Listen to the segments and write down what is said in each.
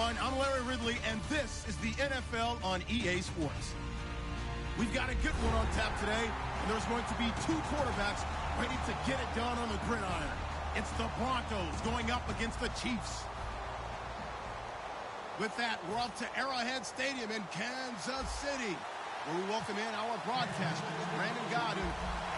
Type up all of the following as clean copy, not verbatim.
everyone. I'm Larry Ridley, and this is the NFL on EA Sports. We've got a good one on tap today, and there's going to be two quarterbacks ready to get it done on the gridiron. It's the Broncos going up against the Chiefs. With that, we're off to Arrowhead Stadium in Kansas City, where we welcome in our broadcasters, Brandon Godden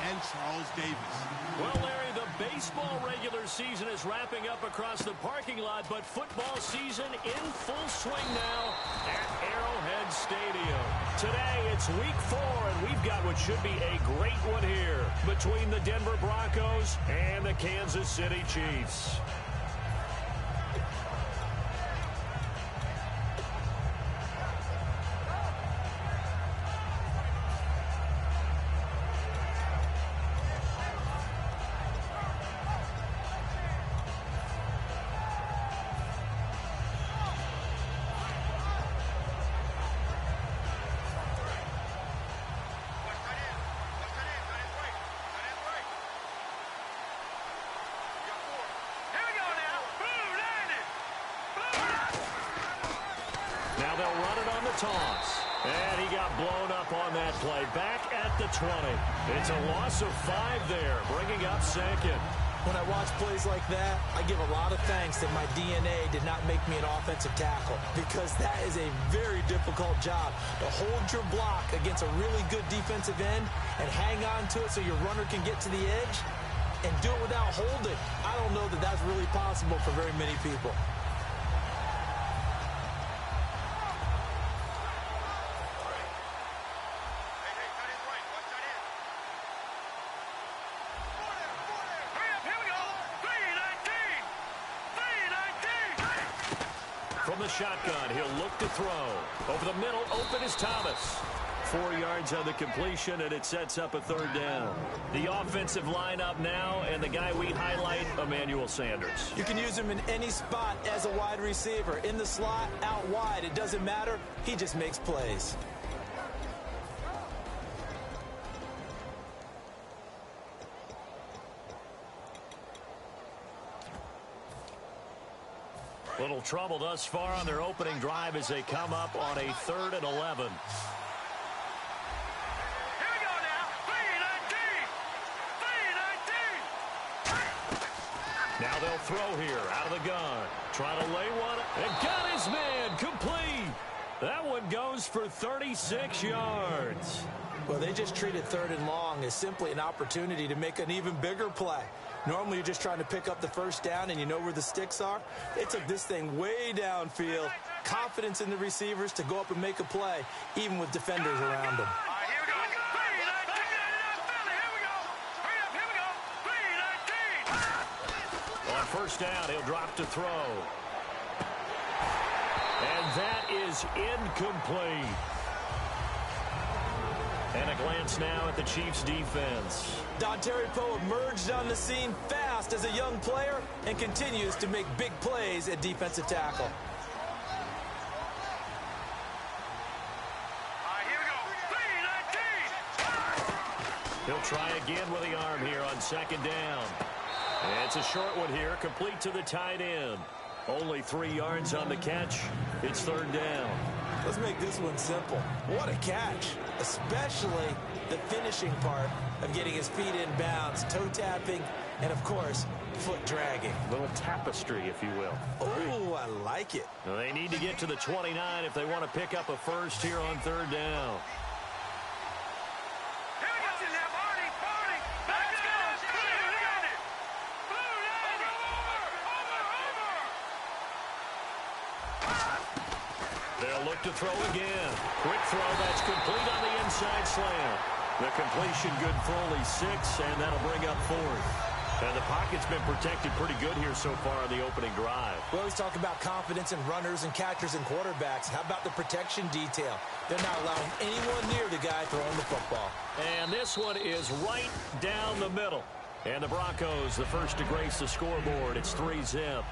and Charles Davis. Well, Larry, the baseball regular season is wrapping up across the parking lot, but football season in full swing now at Arrowhead Stadium. Today, it's week 4, and we've got what should be a great one here between the Denver Broncos and the Kansas City Chiefs. Now they'll run it on the toss. And he got blown up on that play. Back at the 20. It's a loss of 5 there, bringing up second. When I watch plays like that, I give a lot of thanks that my DNA did not make me an offensive tackle, because that is a very difficult job to hold your block against a really good defensive end and hang on to it so your runner can get to the edge and do it without holding. I don't know that that's really possible for very many people. From the shotgun, he'll look to throw. Over the middle, open is Thomas. 4 yards on the completion, and it sets up a third down. The offensive lineup now, and the guy we highlight, Emmanuel Sanders. You can use him in any spot as a wide receiver. In the slot, out wide, it doesn't matter. He just makes plays. Little trouble thus far on their opening drive as they come up on a 3rd and 11. Here we go now. 3-19. Now they'll throw here out of the gun. Trying to lay one and got his man complete. That one goes for 36 yards. Well, they just treated 3rd and long as simply an opportunity to make an even bigger play. Normally, you're just trying to pick up the first down, and you know where the sticks are. They took this thing way downfield. Confidence in the receivers to go up and make a play, even with defenders around them. All right, here we go. 3-19. Here we go. Hurry up, here we go. 3-19. On first down, he'll drop to throw. And that is incomplete. And a glance now at the Chiefs' defense. Dontari Poe emerged on the scene fast as a young player and continues to make big plays at defensive tackle. All right, here we go. 3-19. He'll try again with the arm here on 2nd down. And it's a short one here, complete to the tight end. Only 3 yards on the catch. It's 3rd down. Let's make this one simple. What a catch, especially the finishing part of getting his feet in bounds, toe tapping, and, of course, foot dragging. A little tapestry, if you will. Oh, I like it. Well, they need to get to the 29 if they want to pick up a first here on 3rd down. Here we go. Barney. Let's go. They'll look to throw again. Quick throw, that's complete on the inside slant. The completion good for only 6, and that'll bring up 4th. And the pocket's been protected pretty good here so far on the opening drive. We always talk about confidence in runners and catchers and quarterbacks. How about the protection detail? They're not allowing anyone near the guy throwing the football. And this one is right down the middle. And the Broncos, the first to grace the scoreboard. It's 3-zip.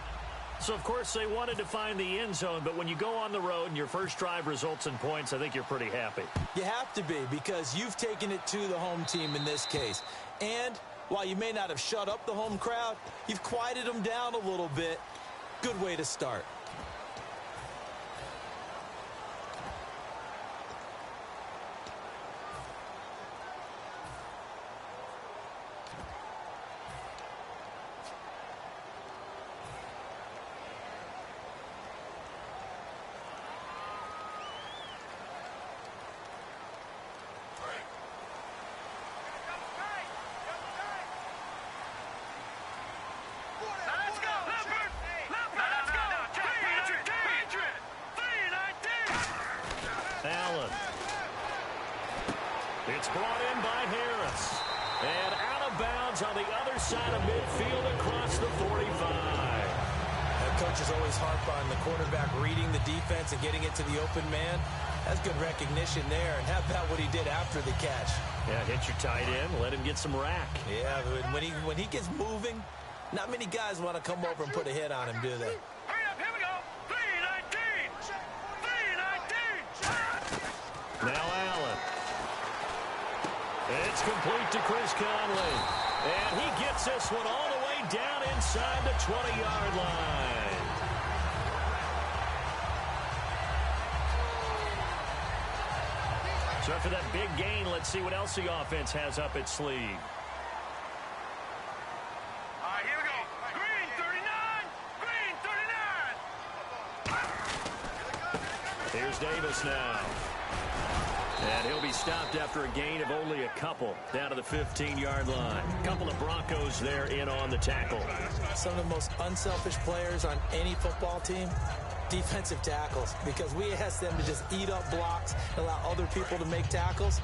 So, of course, they wanted to find the end zone, but when you go on the road and your first drive results in points, I think you're pretty happy. You have to be, because you've taken it to the home team in this case. And while you may not have shut up the home crowd, you've quieted them down a little bit. Good way to start. It's brought in by Harris. And out of bounds on the other side of midfield across the 45. Coaches always harp on the quarterback reading the defense and getting it to the open man. That's good recognition there. And how about what he did after the catch? Yeah, hit your tight end, let him get some rack. Yeah, but when he gets moving, not many guys want to come over and put a hit on him, do they? Hurry up, here we go. 319. 319. Now Allen. It's complete to Chris Conley. And he gets this one all the way down inside the 20-yard line. So after that big gain, let's see what else the offense has up its sleeve. All right, here we go. Green 39. Green 39. Here's Davis now. And he'll be stopped after a gain of only a couple down to the 15-yard line. A couple of Broncos there in on the tackle. Some of the most unselfish players on any football team, defensive tackles, because we ask them to just eat up blocks and allow other people to make tackles.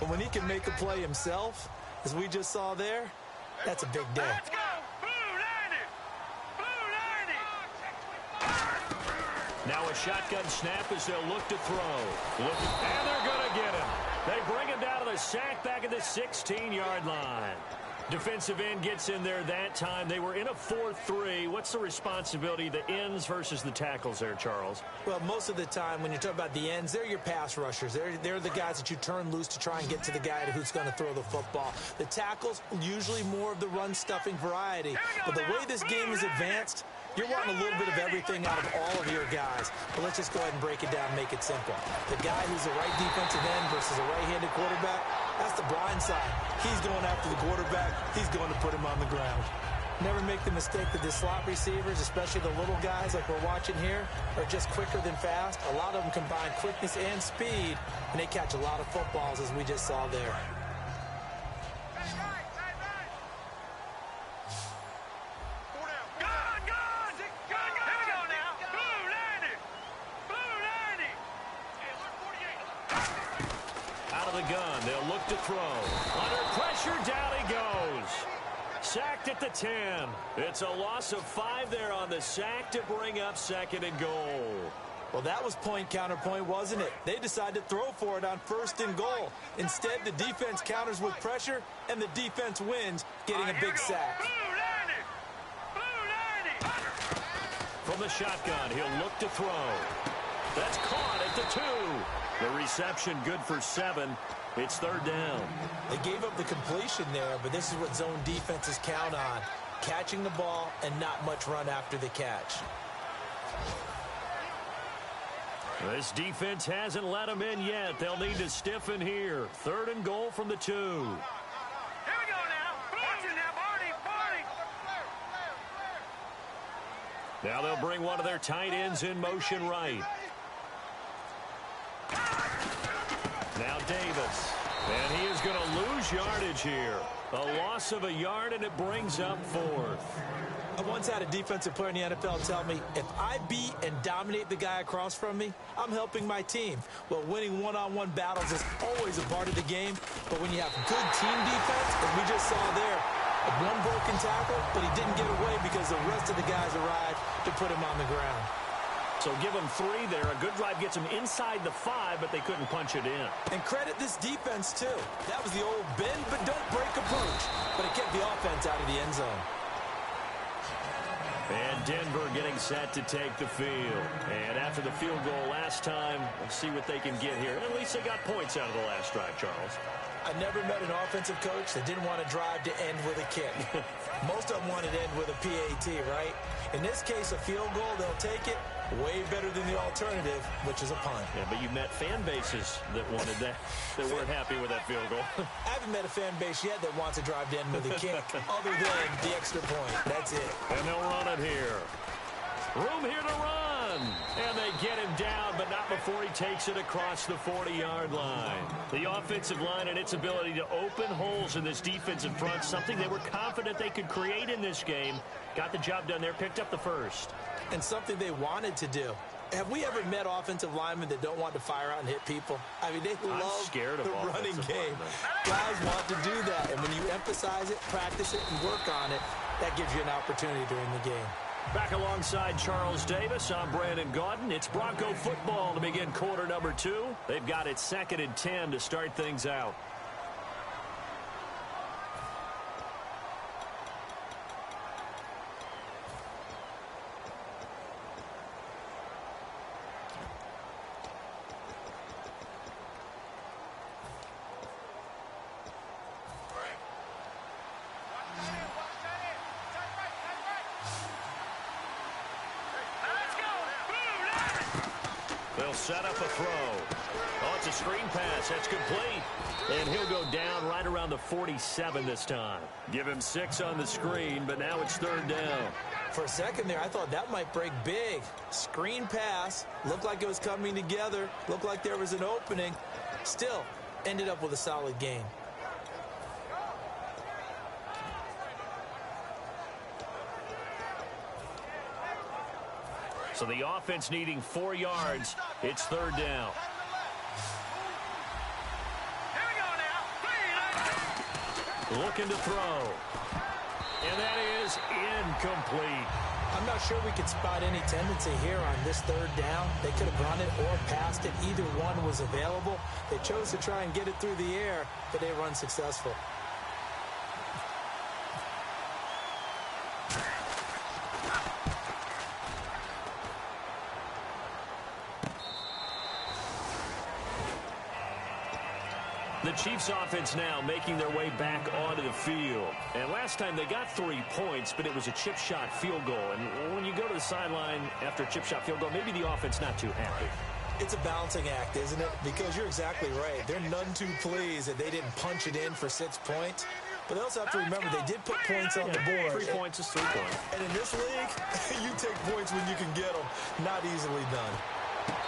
But when he can make a play himself, as we just saw there, that's a big day. Let's go. Blue 90. Blue 90. Now a shotgun snap as they'll look to throw. And they're going to get him. They bring him down to the sack back at the 16-yard line. Defensive end gets in there that time. They were in a 4-3. What's the responsibility of the ends versus the tackles there, Charles? Well, most of the time when you talk about the ends, they're your pass rushers. They're the guys that you turn loose to try and get to the guy who's going to throw the football. The tackles, usually more of the run-stuffing variety. But the way this game is advanced, you're wanting a little bit of everything out of all of your guys. But let's just go ahead and break it down and make it simple. The guy who's the right defensive end versus a right-handed quarterback, that's the blind side. He's going after the quarterback. He's going to put him on the ground. Never make the mistake that the slot receivers, especially the little guys like we're watching here, are just quicker than fast. A lot of them combine quickness and speed, and they catch a lot of footballs, as we just saw there. Gun. They'll look to throw. Under pressure, down he goes. Sacked at the 10. It's a loss of 5 there on the sack to bring up 2nd and goal. Well, that was point counterpoint, wasn't it? They decided to throw for it on 1st and goal. Instead, the defense counters with pressure, and the defense wins, getting a big sack. Blue 90. Blue 90. From the shotgun, he'll look to throw. That's caught at the 2. The reception good for 7. It's 3rd down. They gave up the completion there, but this is what zone defenses count on. Catching the ball and not much run after the catch. This defense hasn't let them in yet. They'll need to stiffen here. 3rd and goal from the 2. Here we go now. Watch it now, Barney. Now they'll bring one of their tight ends in motion right. Now Davis. And he is going to lose yardage here. A loss of a yard, and it brings up 4th. I once had a defensive player in the NFL tell me, if I beat and dominate the guy across from me, I'm helping my team. Well, winning one-on-one battles is always a part of the game, but when you have good team defense, as we just saw there, one broken tackle, but he didn't get away because the rest of the guys arrived to put him on the ground. So give them 3 there. A good drive gets them inside the 5, but they couldn't punch it in. And credit this defense, too. That was the old bend but don't break approach, but it kept the offense out of the end zone. And Denver getting set to take the field. And after the field goal last time, we'll see what they can get here. At least they got points out of the last drive, Charles. I never met an offensive coach that didn't want to drive to end with a kick. Most of them wanted to end with a PAT, right? In this case, a field goal, they'll take it. Way better than the alternative, which is a punt. Yeah, but you met fan bases that wanted that, that weren't happy with that field goal. I haven't met a fan base yet that wants to drive to end with a kick, other than the extra point. That's it. And they'll run it here. Room here to run. And they get him down, but not before he takes it across the 40-yard line. The offensive line and its ability to open holes in this defensive front, something they were confident they could create in this game. Got the job done there, picked up the 1st. And something they wanted to do. Have we ever met offensive linemen that don't want to fire out and hit people? I mean, they love the running game. Guys want to do that, and when you emphasize it, practice it, and work on it, that gives you an opportunity during the game. Back alongside Charles Davis, I'm Brandon Gaudin. It's Bronco football to begin quarter number 2. They've got it 2nd and 10 to start things out. They'll set up a throw. Oh, it's a screen pass. That's complete. And he'll go down right around the 47 this time. Give him 6 on the screen, but now it's 3rd down. For a second there, I thought that might break big. Screen pass. Looked like it was coming together. Looked like there was an opening. Still, ended up with a solid gain. So the offense needing 4 yards. It's 3rd down. Here we go now. Looking to throw. And that is incomplete. I'm not sure we could spot any tendency here on this 3rd down. They could have run it or passed it. Either one was available. They chose to try and get it through the air, but they were unsuccessful. The Chiefs offense now making their way back onto the field. And last time they got 3 points, but it was a chip shot field goal. And when you go to the sideline after a chip shot field goal, maybe the offense not too happy. It's a balancing act, isn't it? Because you're exactly right. They're none too pleased that they didn't punch it in for 6 points. But they also have to remember they did put points on the board. 3 points is 3 points. And in this league, you take points when you can get them. Not easily done.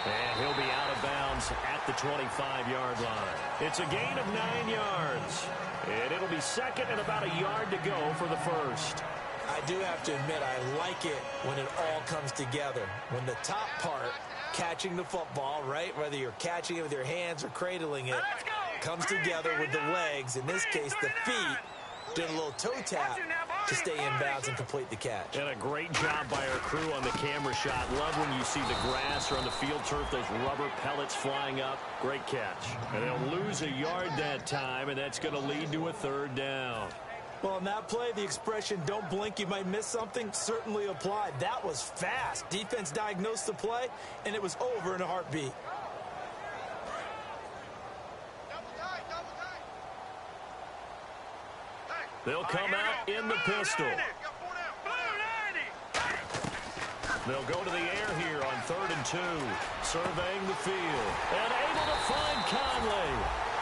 And he'll be out of bounds at the 25-yard line. It's a gain of 9 yards. And it'll be 2nd and about a yard to go for the 1st. I do have to admit, I like it when it all comes together. When the top part, catching the football, right, whether you're catching it with your hands or cradling it, comes together with the legs, in this case the feet, did a little toe tap to stay in bounds and complete the catch. And a great job by our crew on the camera shot. Love when you see the grass or on the field turf, those rubber pellets flying up. Great catch. And they'll lose a yard that time, and that's going to lead to a 3rd down. Well, on that play, the expression, don't blink, you might miss something, certainly applied. That was fast. Defense diagnosed the play, and it was over in a heartbeat. They'll come out in the pistol. They'll go to the air here on 3rd and 2. Surveying the field. And able to find Conley.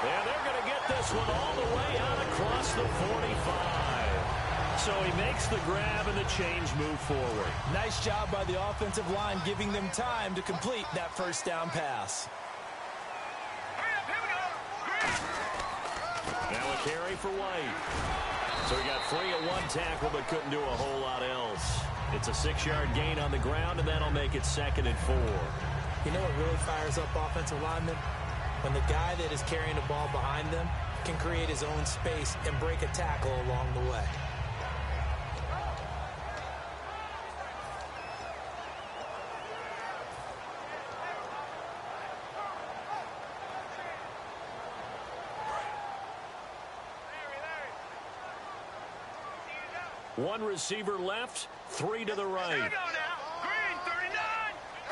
And they're going to get this one all the way out across the 45. So he makes the grab and the change move forward. Nice job by the offensive line giving them time to complete that 1st down pass. Now a carry for White. So he got free at 1 tackle, but couldn't do a whole lot else. It's a 6-yard gain on the ground, and that'll make it 2nd and 4. You know what really fires up offensive linemen? When the guy that is carrying the ball behind them can create his own space and break a tackle along the way. One receiver left, 3 to the right. Here we go now. Green 39.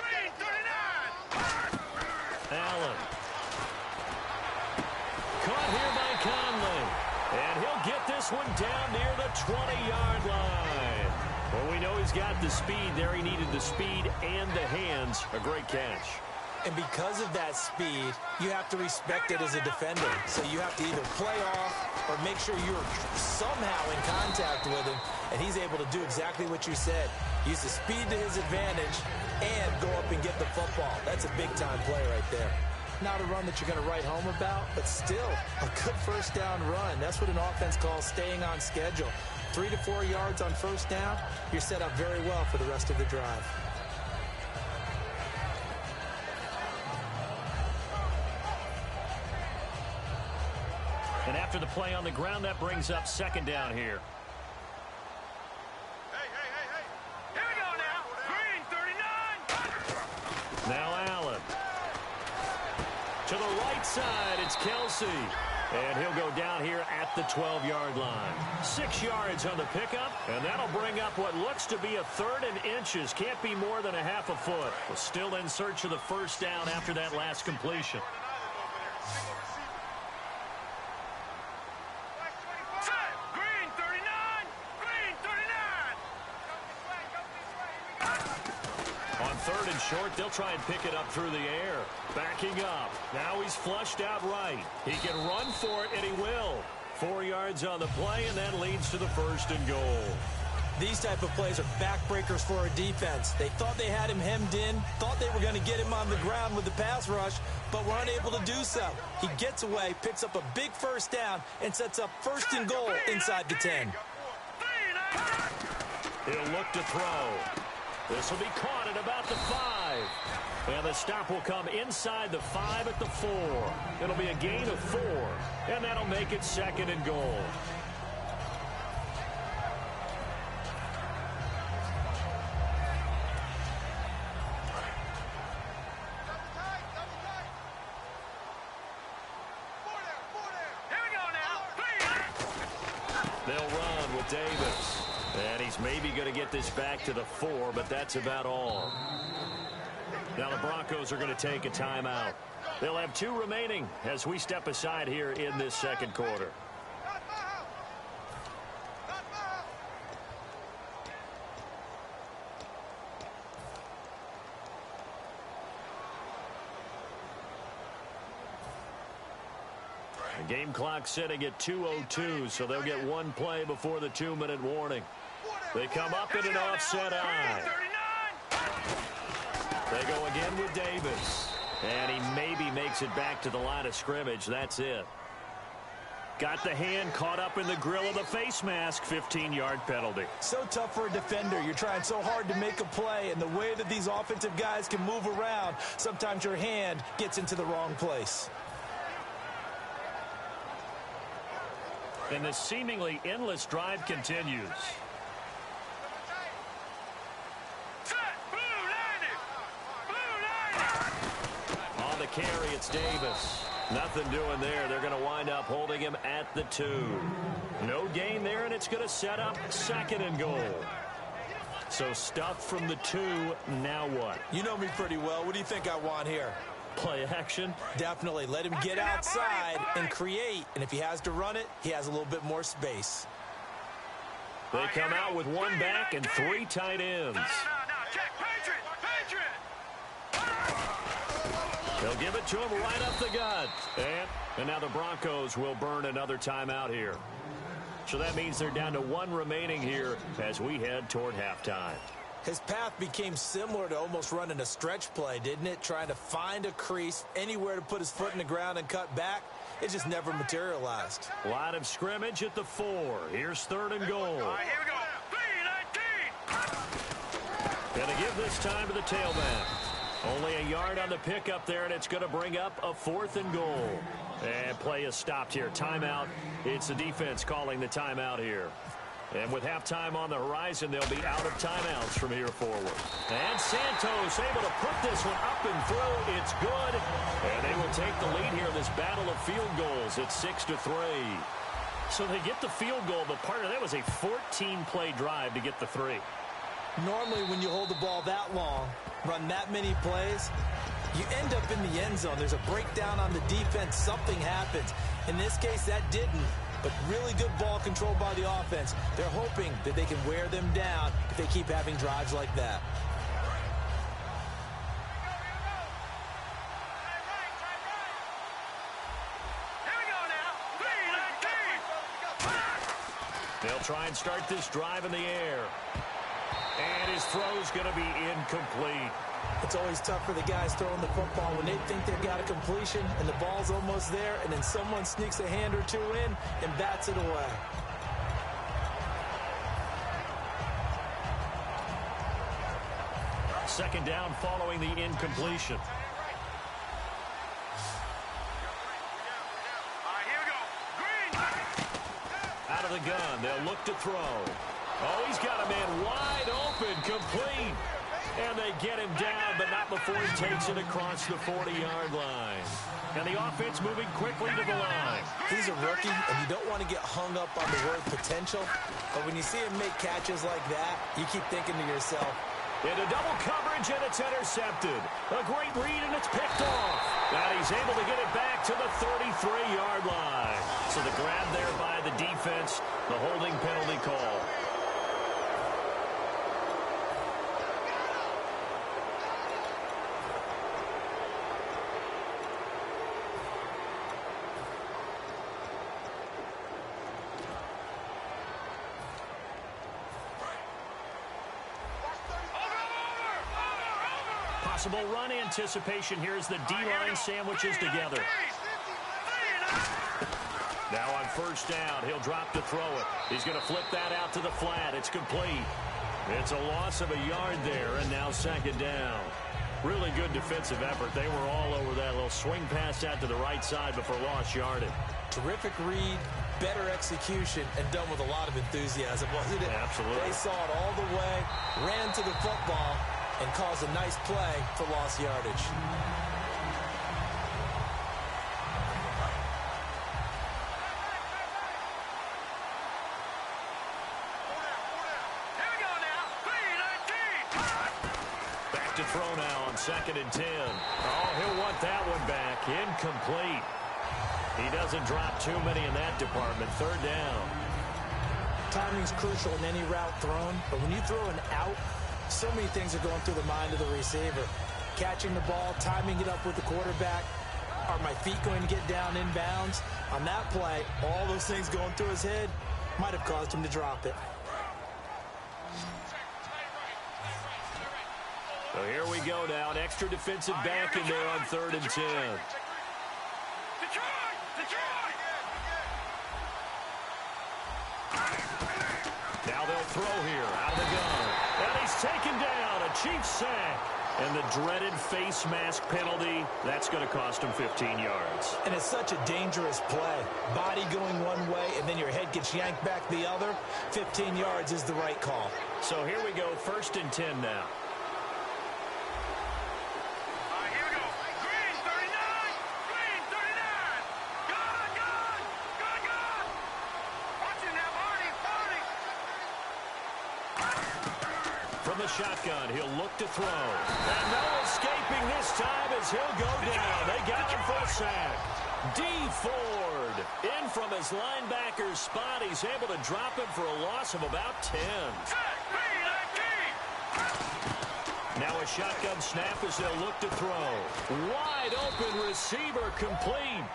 Green 39. Allen. Caught here by Conley. And he'll get this one down near the 20-yard line. Well, we know he's got the speed there. He needed the speed and the hands. A great catch. And because of that speed, you have to respect it as a defender. So you have to either play off or make sure you're somehow in contact with him, and he's able to do exactly what you said. Use the speed to his advantage and go up and get the football. That's a big-time play right there. Not a run that you're going to write home about, but still a good 1st down run. That's what an offense calls staying on schedule. 3 to 4 yards on 1st down, you're set up very well for the rest of the drive. And after the play on the ground, that brings up second down here. Here we go now. Green, 39. Now Allen. To the right side, it's Kelsey. And he'll go down here at the 12-yard line. 6 yards on the pickup, and that'll bring up what looks to be a 3rd and inches. Can't be more than a half a foot. We're still in search of the first down after that last completion. Green, 39. Green, 39. On 3rd and short, they'll try and pick it up through the air. Backing up. Now he's flushed out right. He can run for it, and he will. 4 yards on the play, and that leads to the 1st and goal. These type of plays are backbreakers for a defense. They thought they had him hemmed in, thought they were going to get him on the ground with the pass rush, but were unable to do so. He gets away, picks up a big first down, and sets up 1st and goal inside the 10. He'll look to throw. This will be caught at about the 5. And the stop will come inside the 5 at the 4. It'll be a gain of 4, and that'll make it 2nd and goal. Here we go now. They'll run with Davis. And he's maybe going to get this back to the 4, but that's about all. Now the Broncos are going to take a timeout. They'll have 2 remaining as we step aside here in this 2nd quarter. The game clock sitting at 2:02, so they'll get 1 play before the 2-minute warning. They come up in an offset eye. They go again with Davis. And he maybe makes it back to the line of scrimmage. That's it. Got the hand caught up in the grill of the face mask. 15-yard penalty. So tough for a defender. You're trying so hard to make a play, and the way that these offensive guys can move around, sometimes your hand gets into the wrong place. And the seemingly endless drive continues. On the carry, it's Davis. Nothing doing there. They're going to wind up holding him at the 2. No gain there, and it's going to set up 2nd and goal. So stuff from the 2. Now what? You know me pretty well. What do you think I want here? Play action? Definitely. Let him get outside and create. And if he has to run it, he has a little bit more space. They come out with 1 back and 3 tight ends. No, check. Patriot. They'll give it to him right up the gut. And now the Broncos will burn another timeout here. So that means they're down to 1 remaining here as we head toward halftime. His path became similar to almost running a stretch play, didn't it? Trying to find a crease, anywhere to put his foot in the ground and cut back. It just never materialized. Line of scrimmage at the 4. Here's 3rd and goal. All right, here we go. 3-19. Gonna give this time to the tailback. Only a yard on the pickup there, and it's going to bring up a 4th and goal. And play is stopped here. Timeout. It's the defense calling the timeout here. And with halftime on the horizon, they'll be out of timeouts from here forward. And Santos able to put this one up and through. It's good. And they will take the lead here in this battle of field goals at 6-3. So they get the field goal, but part of that was a 14-play drive to get the 3. Normally, when you hold the ball that long, run that many plays, you end up in the end zone. There's a breakdown on the defense. Something happens. In this case, that didn't. But really good ball control by the offense. They're hoping that they can wear them down if they keep having drives like that. Here we go now. 3-19. They'll try and start this drive in the air. And his throw's going to be incomplete. It's always tough for the guys throwing the football when they think they've got a completion and the ball's almost there, and then someone sneaks a hand or 2 in and bats it away. Second down following the incompletion. All right, here we go. Green, of the gun. They'll look to throw. Oh, he's got a man wide open, complete. And they get him down, but not before he takes it across the 40-yard line. And the offense moving quickly to the line. He's a rookie, and you don't want to get hung up on the word potential. But when you see him make catches like that, you keep thinking to yourself, into double coverage, and it's intercepted. A great read, and it's picked off. And he's able to get it back to the 33-yard line. So the grab there by the defense, the holding penalty call. Possible run anticipation here as the D-line sandwiches together. Now on first down, he'll drop to throw it. He's going to flip that out to the flat. It's complete. It's a loss of a yard there, and now second down. Really good defensive effort. They were all over that little swing pass out to the right side before lost yardage. Terrific read, better execution, and done with a lot of enthusiasm, wasn't it? Absolutely. They saw it all the way, ran to the football, and caused a nice play for lost yardage. Back to throw now on 2nd and 10. Oh, he'll want that one back. Incomplete. He doesn't drop too many in that department. Third down. Timing's crucial in any route thrown, but when you throw an out, so many things are going through the mind of the receiver. Catching the ball, timing it up with the quarterback. Are my feet going to get down in bounds? On that play, all those things going through his head might have caused him to drop it. So here we go now. An extra defensive back in there on 3rd and 10. Now they'll throw here out of the gun. And he's taken down. A Chiefs sack. And the dreaded face mask penalty, that's going to cost him 15 yards. And it's such a dangerous play. Body going one way, and then your head gets yanked back the other. 15 yards is the right call. So here we go, 1st and 10 now. The shotgun, he'll look to throw. And no escaping this time as he'll go down. They got him for a sack. D. Ford in from his linebacker spot. He's able to drop him for a loss of about 10. Now a shotgun snap as they'll look to throw. Wide open receiver complete.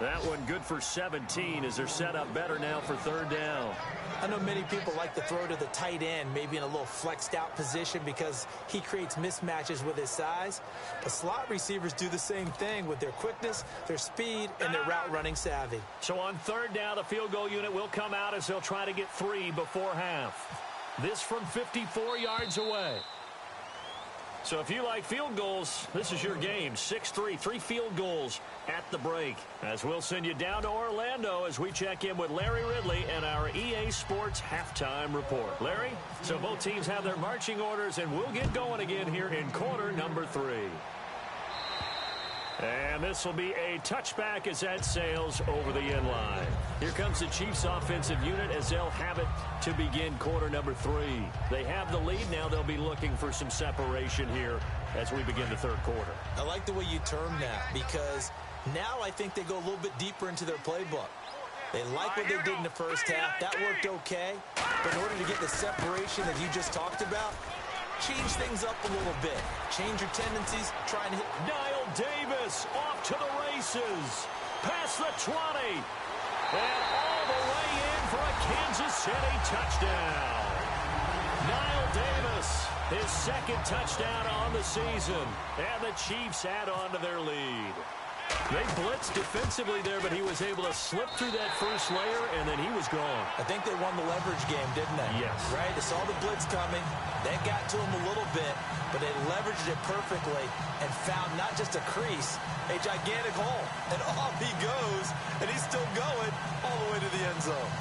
That one good for 17 as they're set up better now for 3rd down. I know many people like to throw to the tight end, maybe in a little flexed out position because he creates mismatches with his size. But slot receivers do the same thing with their quickness, their speed, and their route running savvy. So on 3rd down, the field goal unit will come out as they'll try to get 3 before half. This from 54 yards away. So if you like field goals, this is your game. 6-3, 3 field goals at the break. As we'll send you down to Orlando as we check in with Larry Ridley and our EA Sports Halftime Report. Larry, so both teams have their marching orders, and we'll get going again here in quarter number 3. And this will be a touchback as that sails over the end line. Here comes the Chiefs offensive unit as they'll have it to begin quarter number 3. They have the lead. Now they'll be looking for some separation here as we begin the 3rd quarter. I like the way you term that because now I think they go a little bit deeper into their playbook. They like what they did in the first half. That worked okay. But in order to get the separation that you just talked about, change things up a little bit. Change your tendencies. Try and hit. Niall Davis off to the races. Past the 20. And all the way in for a Kansas City touchdown. Niall Davis, his 2nd touchdown on the season. And the Chiefs add on to their lead. They blitzed defensively there, but he was able to slip through that first layer, and then he was gone. I think they won the leverage game, didn't they? Yes. Right? They saw the blitz coming. That got to him a little bit, but they leveraged it perfectly and found not just a crease, a gigantic hole. And off he goes, and he's still going all the way to the end zone.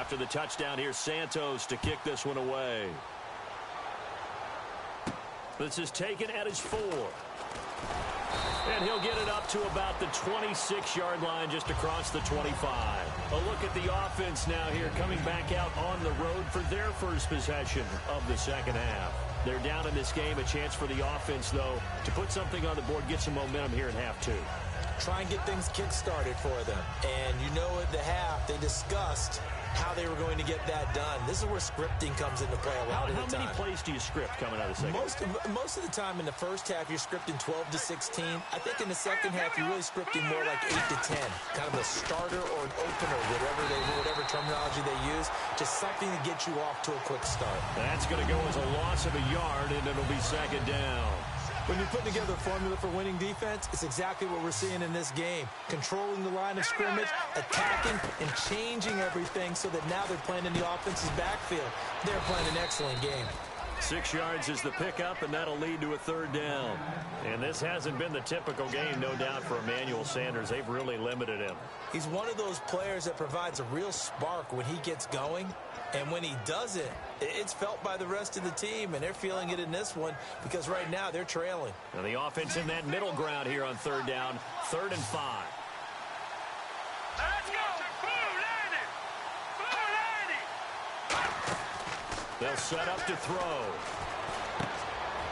After the touchdown, here's Santos to kick this one away. This is taken at his 4. And he'll get it up to about the 26-yard line, just across the 25. A look at the offense now here, coming back out on the road for their first possession of the second half. They're down in this game. A chance for the offense, though, to put something on the board, get some momentum here in half 2. Try and get things kick-started for them. And you know at the half, they discussed how they were going to get that done. This is where scripting comes into play a lot of the time. How many plays do you script coming out of the second? Most of the time in the first half, you're scripting 12 to 16. I think in the second half, you're really scripting more like 8 to 10. Kind of a starter or an opener, whatever terminology they use. Just something to get you off to a quick start. That's going to go as a loss of a yard, and it'll be second down. When you're putting together a formula for winning defense, it's exactly what we're seeing in this game. Controlling the line of scrimmage, attacking, and changing everything so that now they're playing in the offense's backfield. They're playing an excellent game. 6 yards is the pickup, and that'll lead to a third down. And this hasn't been the typical game, no doubt, for Emmanuel Sanders. They've really limited him. He's one of those players that provides a real spark when he gets going. And when he does it, it's felt by the rest of the team, and they're feeling it in this one because right now they're trailing. Now the offense in that middle ground here on third down, 3rd and 5. Let's go! Blue 90! They'll set up to throw.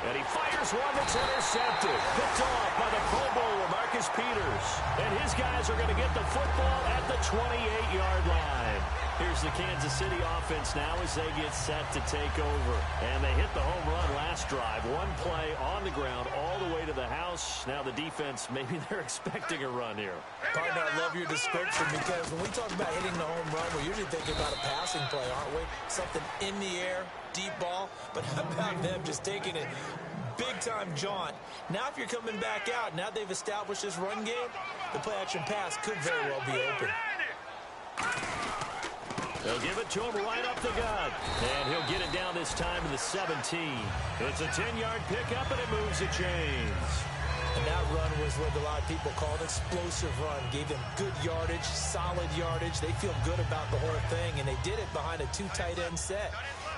And he fires one that's intercepted. Picked off by the Pro Bowler, Marcus Peters. And his guys are going to get the football at the 28-yard line. Here's the Kansas City offense now as they get set to take over. And they hit the home run last drive. One play on the ground all the way to the house. Now the defense, maybe they're expecting a run here. Partner, I love your description because when we talk about hitting the home run, we're usually thinking about a passing play, aren't we? Something in the air, deep ball. But how about them just taking it big-time jaunt? Now if you're coming back out, now they've established this run game, the play-action pass could very well be open. They'll give it to him right up the gut. And he'll get it down this time to the 17. It's a 10-yard pickup, and it moves the chains. And that run was what a lot of people call an explosive run. Gave them good yardage, solid yardage. They feel good about the whole thing, and they did it behind a 2 tight end set.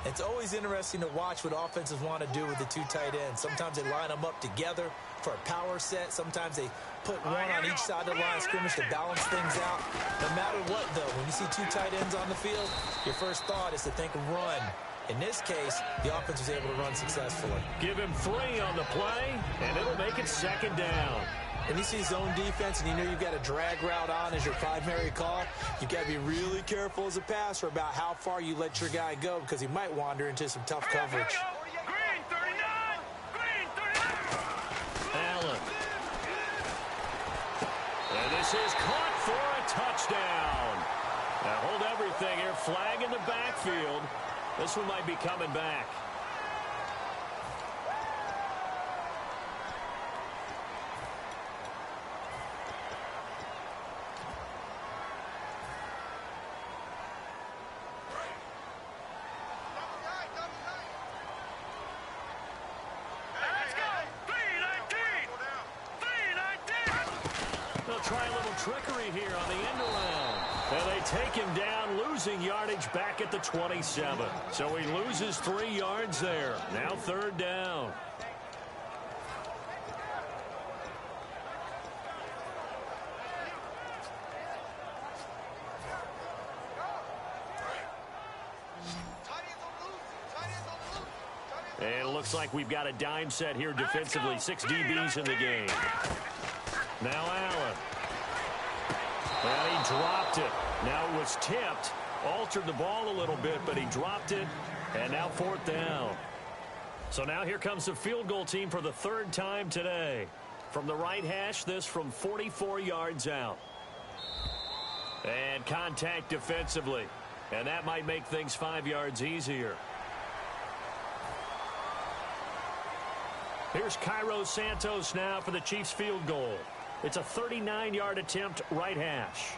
It's always interesting to watch what offenses want to do with the 2 tight ends. Sometimes they line them up together for a power set. Sometimes they put one on each side of the line of scrimmage to balance things out. No matter what, though, when you see 2 tight ends on the field, your first thought is to think run. In this case, the offense was able to run successfully. Give him 3 on the play, and it'll make it second down. When you see zone defense and you know you've got a drag route on as your primary call, you've got to be really careful as a passer about how far you let your guy go because he might wander into some tough coverage. Green 39! Green 39! Allen. And this is caught for a touchdown. Now hold everything here. Flag in the backfield. This one might be coming back. Try a little trickery here on the end around. And they take him down, losing yardage back at the 27. So he loses 3 yards there. Now 3rd down. And it looks like we've got a dime set here defensively. 6 DBs in the game. Now Allen. And he dropped it. Now it was tipped. Altered the ball a little bit, but he dropped it. And now 4th down. So now here comes the field goal team for the 3rd time today. From the right hash, this from 44 yards out. And contact defensively. And that might make things 5 yards easier. Here's Cairo Santos now for the Chiefs field goal. It's a 39-yard attempt, right hash.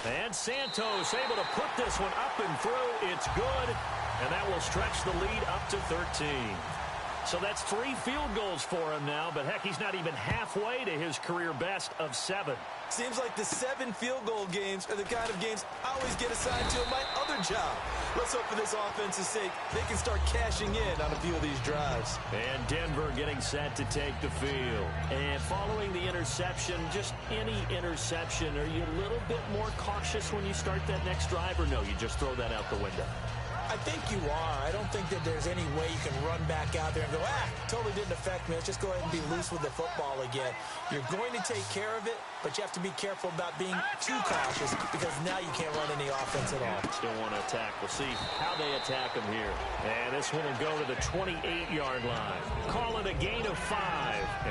And Santos able to put this one up and through. It's good, and that will stretch the lead up to 13. So that's 3 field goals for him now, but heck, he's not even halfway to his career best of 7. Seems like the 7 field goal games are the kind of games I always get assigned to in my other job. Let's hope for this offense's sake they can start cashing in on a few of these drives. And Denver getting set to take the field. And following the interception, just any interception, are you a little bit more cautious when you start that next drive, or no, you just throw that out the window? I think you are. I don't think that there's any way you can run back out there and go, totally didn't affect me. Let's just go ahead and be loose with the football again. You're going to take care of it, but you have to be careful about being too cautious because now you can't run any offense at all. Still want to attack. We'll see how they attack them here. And this one will go to the 28-yard line. Call it a gain of 5,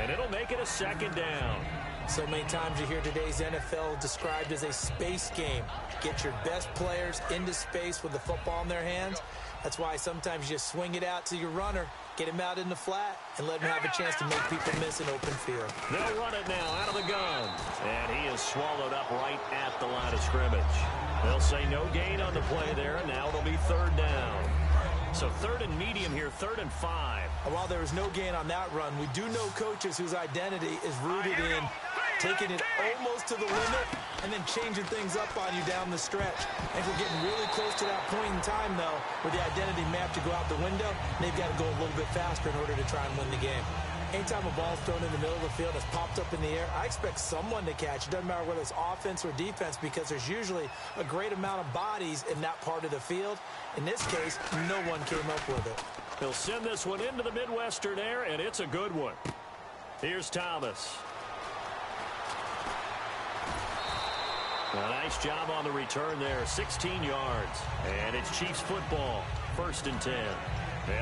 and it'll make it a 2nd down. So many times you hear today's NFL described as a space game. Get your best players into space with the football in their hands. That's why sometimes you swing it out to your runner, get him out in the flat, and let him have a chance to make people miss an open field. They'll run it now out of the gun. And he is swallowed up right at the line of scrimmage. They'll say no gain on the play there, and now it'll be 3rd down. So 3rd and medium here, 3rd and 5. While there was no gain on that run, we do know coaches whose identity is rooted in taking it almost to the limit and then changing things up on you down the stretch. And we're getting really close to that point in time, though, where the identity map to go out the window, they've got to go a little bit faster in order to try and win the game. Anytime a ball's thrown in the middle of the field, it's popped up in the air, I expect someone to catch. It doesn't matter whether it's offense or defense because there's usually a great amount of bodies in that part of the field. In this case, no one came up with it. He'll send this one into the Midwestern air, and it's a good one. Here's Thomas. A nice job on the return there, 16 yards. And it's Chiefs football, 1st and 10.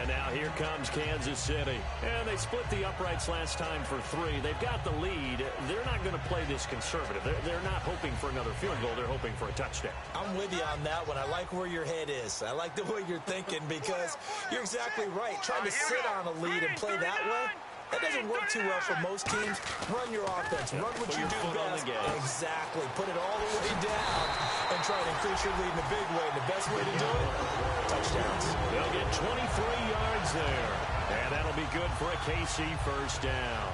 And now here comes Kansas City. And they split the uprights last time for 3. They've got the lead. They're not going to play this conservative. They're not hoping for another field goal. They're hoping for a touchdown. I'm with you on that one. I like where your head is. I like the way you're thinking because you're exactly right. Trying to sit on a lead and play that way, that doesn't work too well for most teams. Run your offense. Run what you do best. Exactly. Put it all the way down and try to increase your lead in a big way. And the best way to do it, touchdowns. They'll get 23 yards there. And that'll be good for a KC 1st down.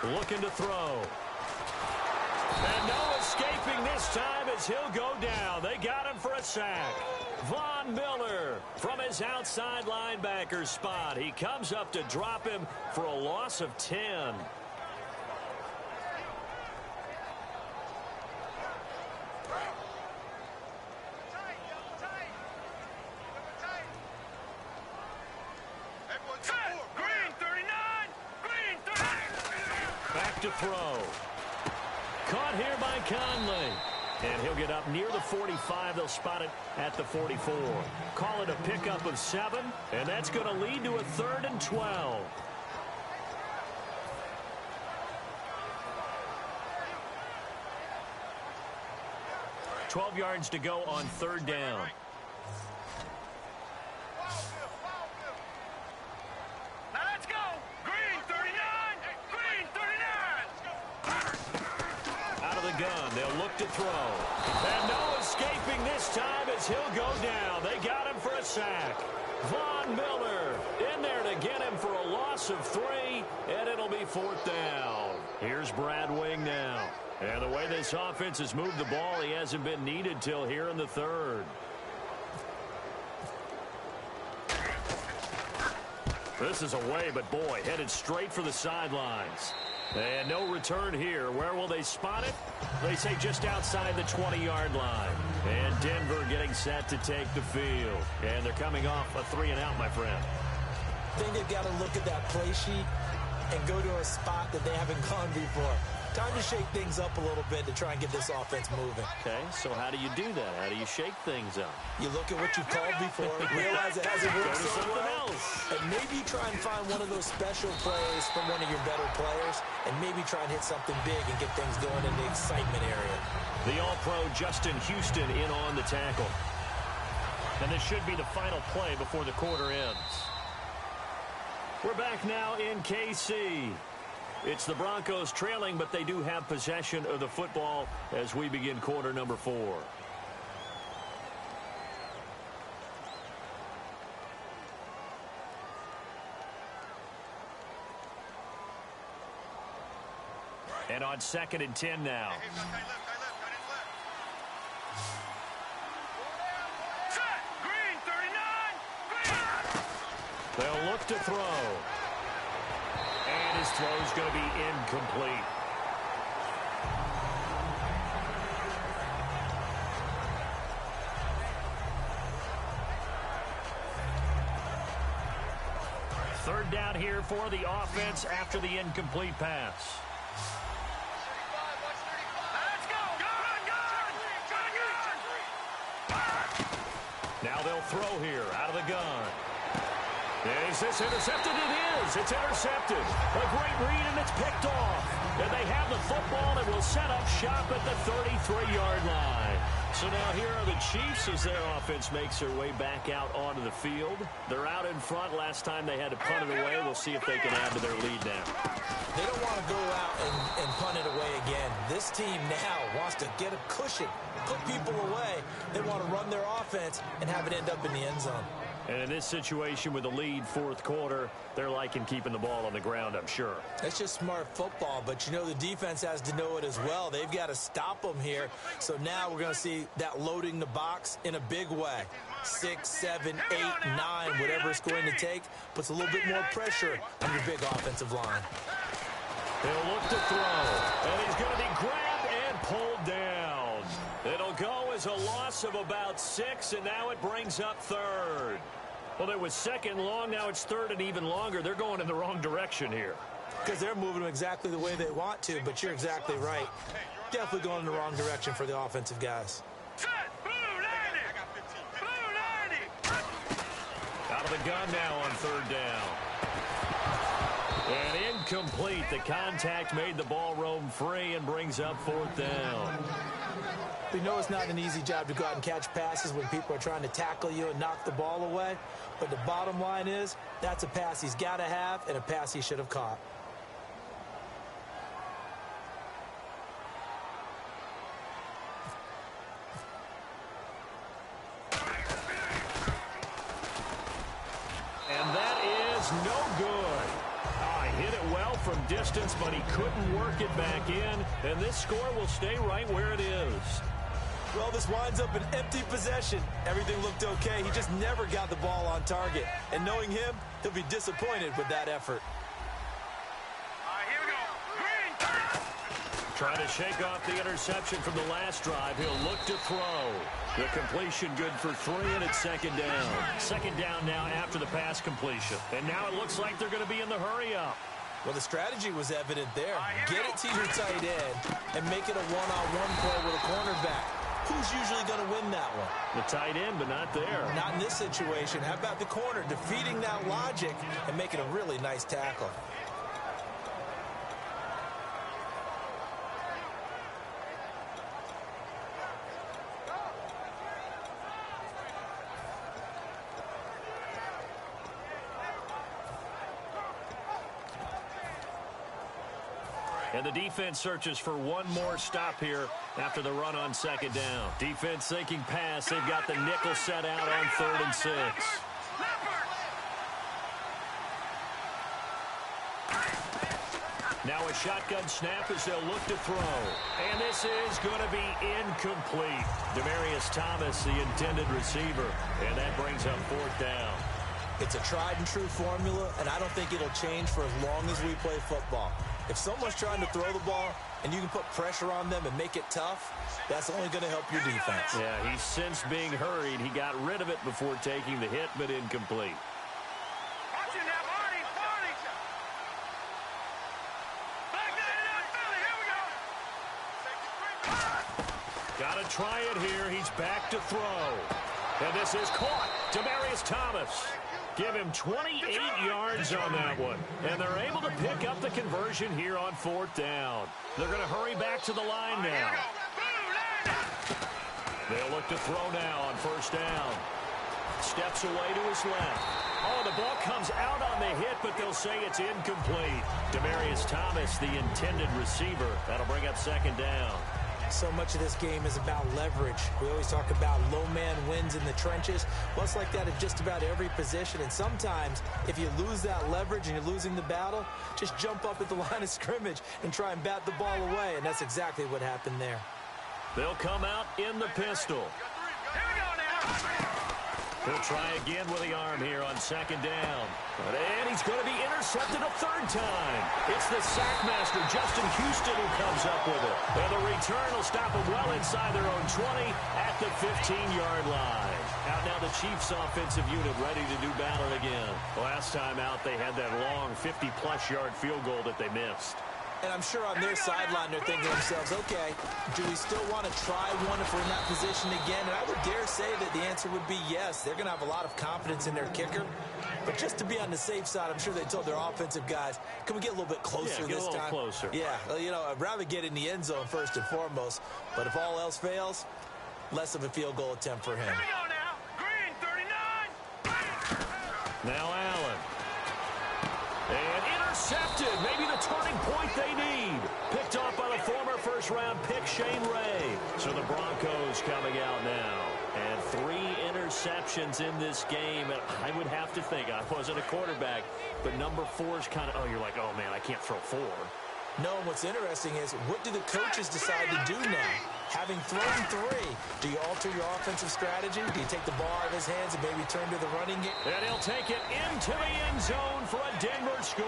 Looking to throw. And no escaping this time as he'll go down. They got him for a sack. Von Miller from his outside linebacker spot. He comes up to drop him for a loss of 10. To throw. Caught here by Conley. And he'll get up near the 45. They'll spot it at the 44. Call it a pickup of 7. And that's going to lead to a 3rd and 12. Yards to go on 3rd down. Gun. They'll look to throw. And no escaping this time as he'll go down. They got him for a sack. Von Miller in there to get him for a loss of 3, and it'll be 4th down. Here's Brad Wing now. And the way this offense has moved the ball, he hasn't been needed till here in the 3rd. This is away, but boy, headed straight for the sidelines. And no return here. Where will they spot it? They say just outside the 20-yard line. And Denver getting set to take the field. And they're coming off a 3 and out, my friend. I think they've got to look at that play sheet and go to a spot that they haven't gone before. Time to shake things up a little bit to try and get this offense moving. Okay, so how do you do that? How do you shake things up? You look at what you've called before, realize it hasn't worked so something well, else. and maybe try and find one of those special plays from one of your better players, and maybe try and hit something big and get things going in the excitement area. The All-Pro Justin Houston in on the tackle. And this should be the final play before the quarter ends. We're back now in KC. It's the Broncos trailing, but they do have possession of the football as we begin quarter number 4. And on 2nd and 10 now. Set. Green, 39. Green. They'll look to throw. And his throw is going to be incomplete. Third down here for the offense after the incomplete pass. Let's go. Gun. Now they'll throw here out of the gun. Is this intercepted? It is. It's intercepted. A great read, and it's picked off. And they have the football and will set up shop at the 33-yard line. So now here are the Chiefs as their offense makes their way back out onto the field. They're out in front. Last time they had to punt it away. We'll see if they can add to their lead now. They don't want to go out and punt it away again. This team now wants to get a cushion, put people away. They want to run their offense and have it end up in the end zone. And in this situation with the lead fourth quarter, they're liking keeping the ball on the ground, I'm sure. It's just smart football, but you know the defense has to know it as well. They've got to stop them here. So now we're going to see that loading the box in a big way. 6, 7, 8, 9, whatever it's going to take, puts a little bit more pressure on your big offensive line. He'll look to throw, and he's going to be grabbed and pulled down. It'll go as a loss of about 6, and now it brings up third. Well, it was second long, now it's third and even longer. They're going in the wrong direction here. Because they're moving them exactly the way they want to, but you're exactly right. Definitely going in the wrong direction for the offensive guys. Set. Blue 90. Blue 90. Out of the gun now on third down. And incomplete. The contact made the ball roam free and brings up fourth down. We know it's not an easy job to go out and catch passes when people are trying to tackle you and knock the ball away. But the bottom line is, that's a pass he's got to have and a pass he should have caught. And that is no good. Hit it well from distance, but he couldn't work it back in. And this score will stay right where it is. Well, this winds up an empty possession. Everything looked okay. He just never got the ball on target. And knowing him, he'll be disappointed with that effort. All right, here we go. Green. Trying to shake off the interception from the last drive. He'll look to throw. The completion good for 3, and it's second down. Second down now after the pass completion. And now it looks like they're going to be in the hurry-up. Well, the strategy was evident there. Get it to your tight end and make it a one-on-one play with a cornerback. Who's usually going to win that one? The tight end, but not there. Not in this situation. How about the corner defeating that logic and making a really nice tackle? And the defense searches for one more stop here after the run on second down. Defense thinking pass. They've got the nickel set out on 3rd and 6. Now a shotgun snap as they'll look to throw. And this is going to be incomplete. Demaryius Thomas, the intended receiver. And that brings up 4th down. It's a tried and true formula, and I don't think it'll change for as long as we play football. If someone's trying to throw the ball and you can put pressure on them and make it tough, that's only going to help your defense. Yeah, he's since being hurried. He got rid of it before taking the hit, but incomplete. Watching that, Marty. Back 99 Philly. Here we go. try it here. He's back to throw. And this is caught. Demaryius Thomas. Give him 28 yards on that one. And they're able to pick up the conversion here on 4th down. They're going to hurry back to the line now. They'll look to throw now on 1st down. Steps away to his left. Oh, the ball comes out on the hit, but they'll say it's incomplete. Demaryius Thomas, the intended receiver. That'll bring up 2nd down. So much of this game is about leverage. We always talk about low man wins in the trenches. Well, it's like that in just about every position. And sometimes, if you lose that leverage and you're losing the battle, just jump up at the line of scrimmage and try and bat the ball away. And that's exactly what happened there. They'll come out in the pistol. Here we go now. He'll try again with the arm here on 2nd down. And he's going to be intercepted a 3rd time. It's the sackmaster, Justin Houston, who comes up with it. And the return will stop him well inside their own 20 at the 15-yard line. Out now the Chiefs offensive unit ready to do battle again. Last time out, they had that long 50-plus yard field goal that they missed. And I'm sure on their sideline they're thinking to themselves, okay, do we still want to try one if we're in that position again? And I would dare say that the answer would be yes. They're going to have a lot of confidence in their kicker. But just to be on the safe side, I'm sure they told their offensive guys, can we get a little bit closer this time? Closer. Yeah, well, you know, I'd rather get in the end zone first and foremost. But if all else fails, less of a field goal attempt for him. Here we go now. Green, 39. Now Allen. And intercepted. Maybe the turning point they need. Picked off by the former first-round pick, Shane Ray. So the Broncos coming out now. And 3 interceptions in this game. And I would have to think, I wasn't a quarterback, but number 4 is kind of, you're like, oh, man, I can't throw 4. No, what's interesting is, what do the coaches decide to do now? Having thrown 3, do you alter your offensive strategy? Do you take the ball out of his hands and maybe turn to the running game? And he'll take it into the end zone for a Denver score.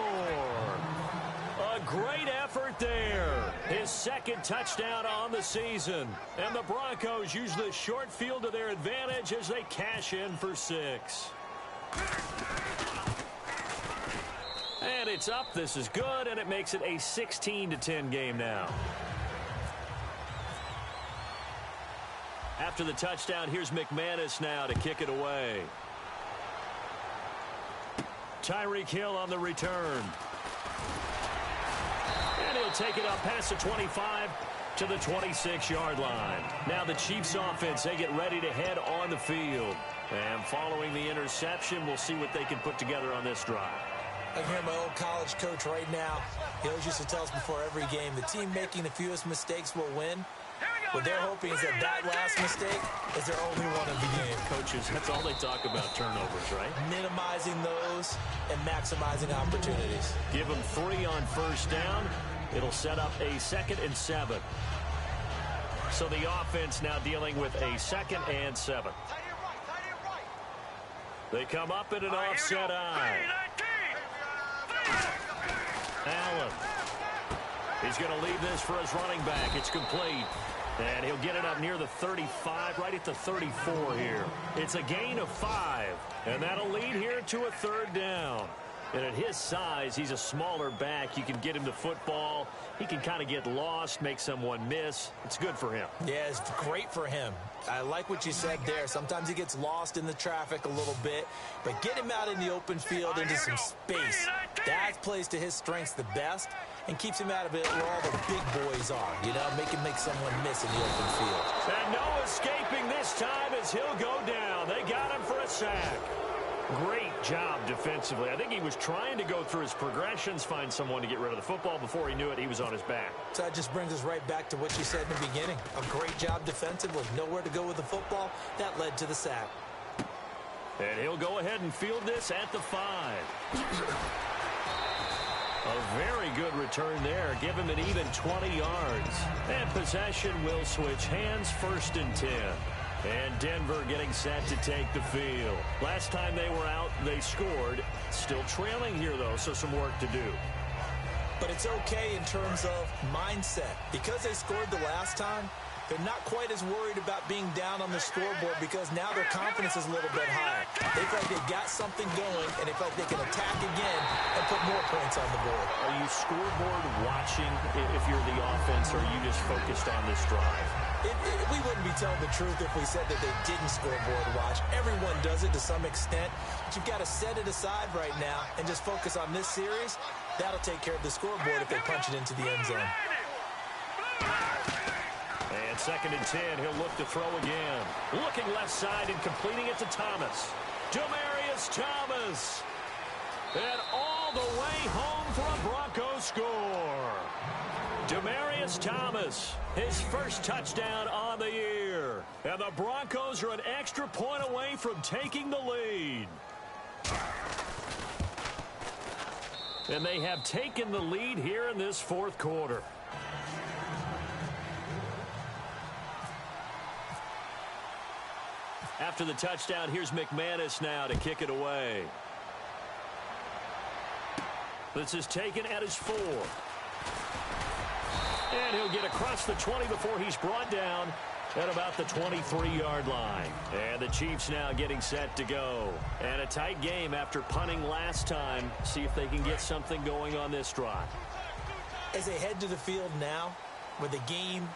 A great effort there. His 2nd touchdown on the season. And the Broncos use the short field to their advantage as they cash in for 6. And it's up. This is good, and it makes it a 16-10 game now. After the touchdown, here's McManus now to kick it away. Tyreek Hill on the return. And he'll take it up past the 25 to the 26-yard line. Now the Chiefs offense, they get ready to head on the field. And following the interception, we'll see what they can put together on this drive. I can hear my old college coach right now. He always used to tell us before every game, the team making the fewest mistakes will win. What they're hoping is that last mistake is their only one of the game. Coaches, that's all they talk about, turnovers, right? Minimizing those and maximizing opportunities. Give them 3 on 1st down. It'll set up a 2nd and 7. So the offense now dealing with a 2nd and 7. They come up in an offset eye. Allen. He's going to leave this for his running back. It's complete. And he'll get it up near the 35, right at the 34 here. It's a gain of 5. And that'll lead here to a 3rd down. And at his size, he's a smaller back. You can get him the football. He can kind of get lost, make someone miss. It's good for him. Yeah, it's great for him. I like what you said there. Sometimes he gets lost in the traffic a little bit. But get him out in the open field into some space. That plays to his strengths the best and keeps him out of it where all the big boys are. You know, make someone miss in the open field. And no escaping this time as he'll go down. They got him for a sack. Great job defensively. I think he was trying to go through his progressions, find someone to get rid of the football. Before he knew it, he was on his back. So that just brings us right back to what you said in the beginning. A great job defensively. Nowhere to go with the football. That led to the sack. And he'll go ahead and field this at the 5. A very good return there. Give him an even 20 yards. And possession will switch hands, 1st and 10. And Denver getting set to take the field. Last time they were out, they scored. Still trailing here, though, so some work to do. But it's okay in terms of mindset. Because they scored the last time, they're not quite as worried about being down on the scoreboard because now their confidence is a little bit higher. They feel like they've got something going, and they feel like they can attack again and put more points on the board. Are you scoreboard watching if you're the offense, or are you just focused on this drive? We wouldn't be telling the truth if we said that they didn't scoreboard watch. Everyone does it to some extent, but you've got to set it aside right now and just focus on this series. That'll take care of the scoreboard if they punch it into the end zone. And 2nd and 10, he'll look to throw again. Looking left side and completing it to Thomas. Demaryius Thomas. And all the way home for a Broncos score. Demaryius Thomas, his first touchdown on the year. And the Broncos are an extra point away from taking the lead. And they have taken the lead here in this 4th quarter. After the touchdown, here's McManus now to kick it away. This is taken at his 4. And he'll get across the 20 before he's brought down at about the 23-yard line. And the Chiefs now getting set to go. And a tight game after punting last time. See if they can get something going on this drive. As they head to the field now, with the game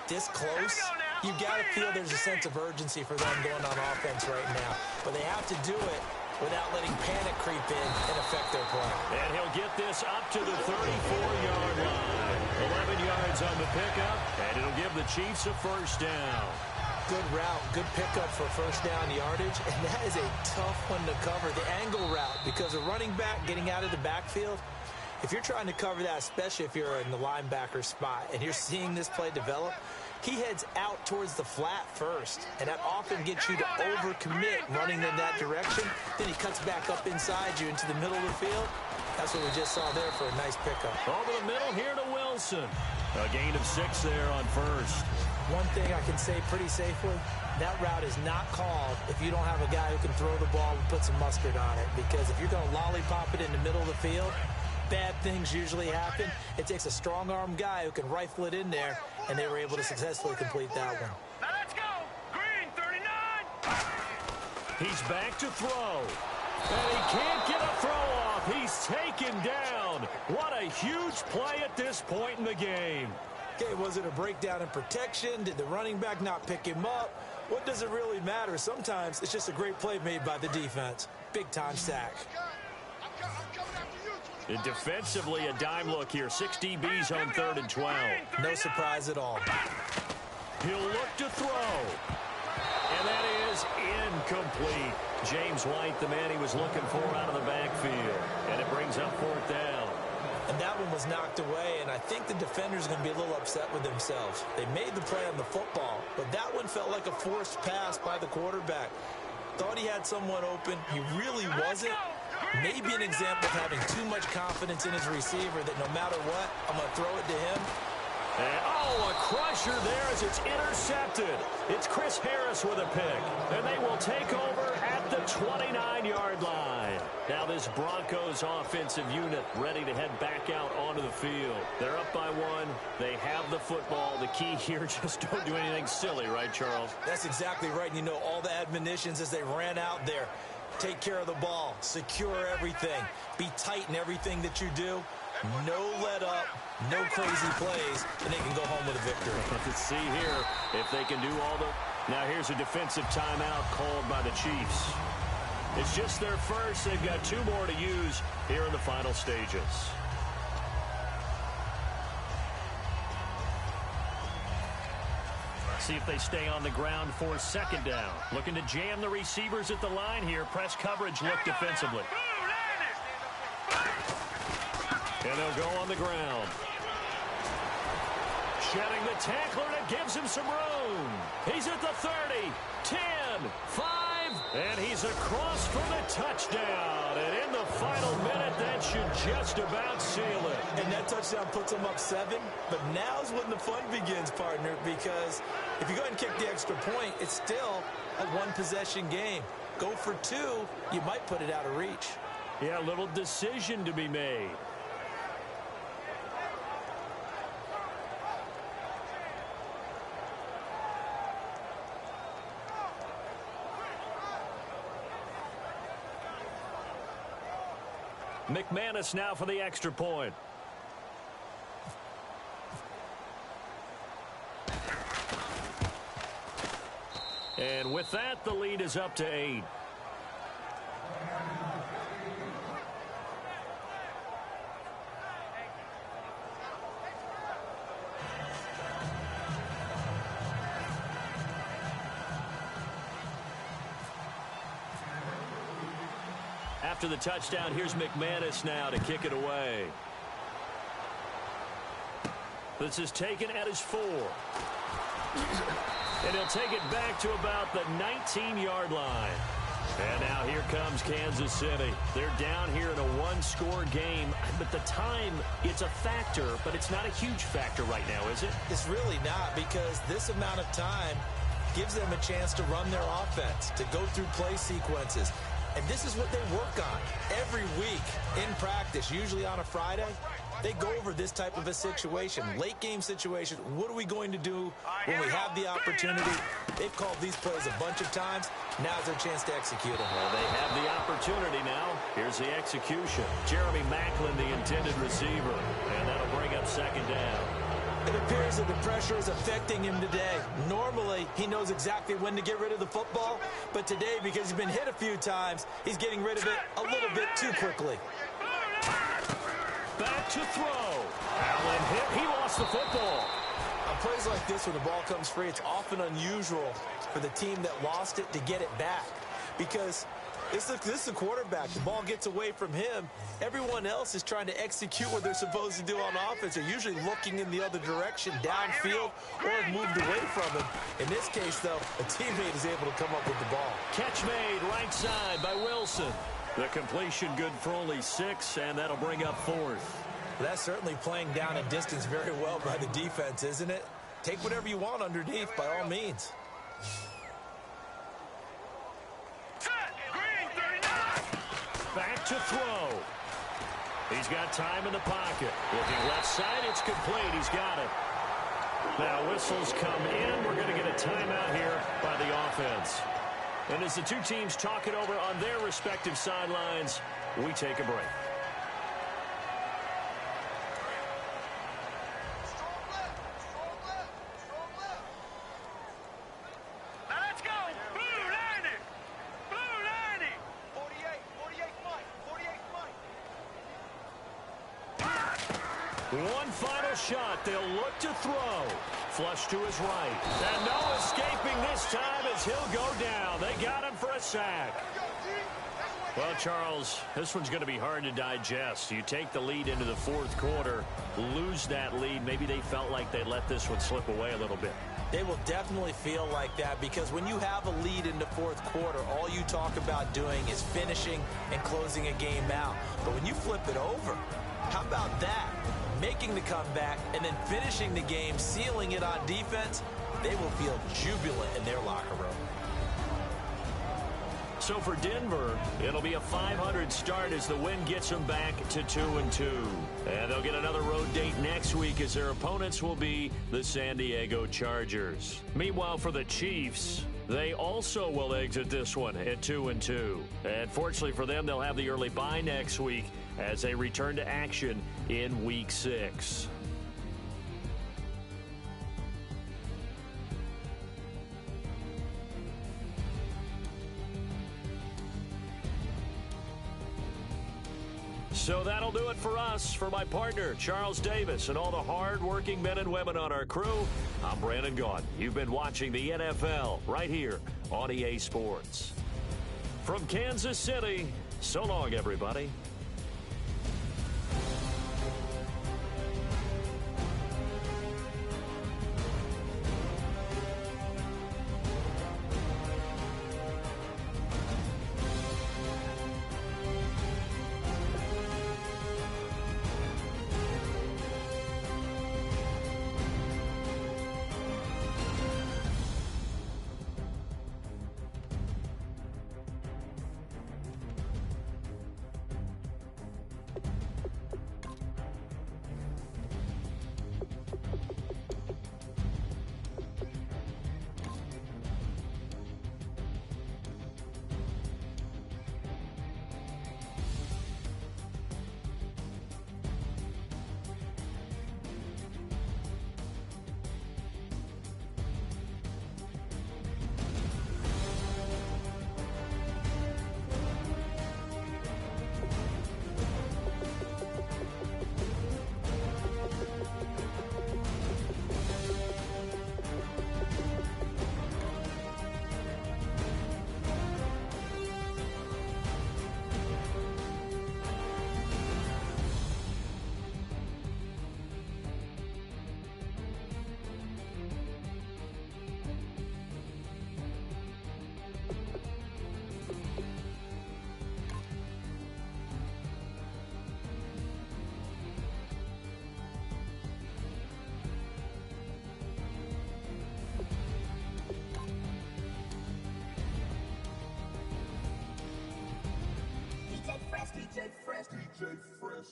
this close, you've got to feel there's a sense of urgency for them going on offense right now. But they have to do it without letting panic creep in and affect their play. And he'll get this up to the 34-yard line. 11 yards on the pickup, and it'll give the Chiefs a first down. Good route, good pickup for first down yardage, and that is a tough one to cover. The angle route, because a running back getting out of the backfield, if you're trying to cover that, especially if you're in the linebacker spot and you're seeing this play develop, he heads out towards the flat first, and that often gets you to overcommit running in that direction. Then he cuts back up inside you into the middle of the field. That's what we just saw there for a nice pickup. Over the middle here to Wilson. A gain of 6 there on first. One thing I can say pretty safely, that route is not called if you don't have a guy who can throw the ball and put some mustard on it. Because if you're going to lollipop it in the middle of the field, bad things usually happen. It takes a strong-arm guy who can rifle it in there, and they were able to successfully complete that one. Now let's go. Green 39. He's back to throw. And he can't get a throw off. He's taken down. What a huge play at this point in the game. Okay, was it a breakdown in protection? Did the running back not pick him up? What does it really matter? Sometimes it's just a great play made by the defense. Big-time sack. And defensively, a dime look here. 6 DBs on 3rd and 12. No surprise at all. He'll look to throw. And that is incomplete. James White, the man he was looking for out of the backfield. And it brings up 4th down. And that one was knocked away, and I think the defenders are going to be a little upset with themselves. They made the play on the football, but that one felt like a forced pass by the quarterback. Thought he had someone open. He really wasn't. Maybe an example of having too much confidence in his receiver that no matter what, I'm going to throw it to him. And, a crusher there as it's intercepted. It's Chris Harris with a pick. And they will take over at the 29-yard line. Now this Broncos offensive unit ready to head back out onto the field. They're up by 1. They have the football. The key here, just don't do anything silly, right, Charles? That's exactly right. And you know, all the admonitions as they ran out there. Take care of the ball. Secure everything. Be tight in everything that you do. No let up. No crazy plays. And they can go home with a victory. Let's see here if they can do all the... Now here's a defensive timeout called by the Chiefs. It's just their first. They've got 2 more to use here in the final stages. See if they stay on the ground for 2nd down. Looking to jam the receivers at the line here. Press coverage look defensively. And they'll go on the ground. Shedding the tackler, and it gives him some room. He's at the 30, 10, 5, and he's across for the touchdown. And in the final minute, that should just about seal it. And that touchdown puts them up 7. But now's when the fun begins, partner, because if you go ahead and kick the extra point, it's still a 1-possession game. Go for 2, you might put it out of reach. Yeah, a little decision to be made. McManus now for the extra point. And with that, the lead is up to 8. After the touchdown, here's McManus now to kick it away. This is taken at his 4. And he'll take it back to about the 19-yard line. And now here comes Kansas City. They're down here in a one-score game. But the time, it's a factor, but it's not a huge factor right now, is it? It's really not, because this amount of time gives them a chance to run their offense, to go through play sequences. And this is what they work on every week in practice, usually on a Friday. They go over this type of a situation, late game situation. What are we going to do when we have the opportunity? They've called these plays a bunch of times. Now's their chance to execute them. Well, they have the opportunity now. Here's the execution. Jeremy Maclin, the intended receiver. And that'll bring up second down. It appears that the pressure is affecting him today. Normally, he knows exactly when to get rid of the football. But today, because he's been hit a few times, he's getting rid of it a little bit too quickly. Back to throw. Allen hit. He lost the football. On plays like this, when the ball comes free, it's often unusual for the team that lost it to get it back. Because this is the quarterback. The ball gets away from him. Everyone else is trying to execute what they're supposed to do on offense. They're usually looking in the other direction, downfield, or have moved away from him. In this case, though, a teammate is able to come up with the ball. Catch made right side by Wilson. The completion good for only 6, and that'll bring up 4th. That's certainly playing down a distance very well by the defense, isn't it? Take whatever you want underneath, by all means. Back to throw. He's got time in the pocket. Looking left side, it's complete. He's got it. Now whistles come in. We're going to get a timeout here by the offense. And as the two teams talk it over on their respective sidelines, we take a break. Now let's go. Blue 90. Blue 90. 48 Mike. One final shot. They'll look to throw. Flush to his right. And no escaping this time as he'll go down. They got him for a sack. Well, Charles, this one's going to be hard to digest. You take the lead into the 4th quarter, lose that lead. Maybe they felt like they let this one slip away a little bit. They will definitely feel like that, because when you have a lead in the 4th quarter, all you talk about doing is finishing and closing a game out. But when you flip it over, how about that? Making the comeback and then finishing the game, sealing it on defense, they will feel jubilant in their locker room. So for Denver, it'll be a .500 start as the win gets them back to 2-2. And they'll get another road date next week as their opponents will be the San Diego Chargers. Meanwhile, for the Chiefs, they also will exit this one at 2-2. And fortunately for them, they'll have the early bye next week as they return to action in Week 6. So that'll do it for us. For my partner, Charles Davis, and all the hard-working men and women on our crew, I'm Brandon Gaudin. You've been watching the NFL right here on EA Sports. From Kansas City, so long, everybody.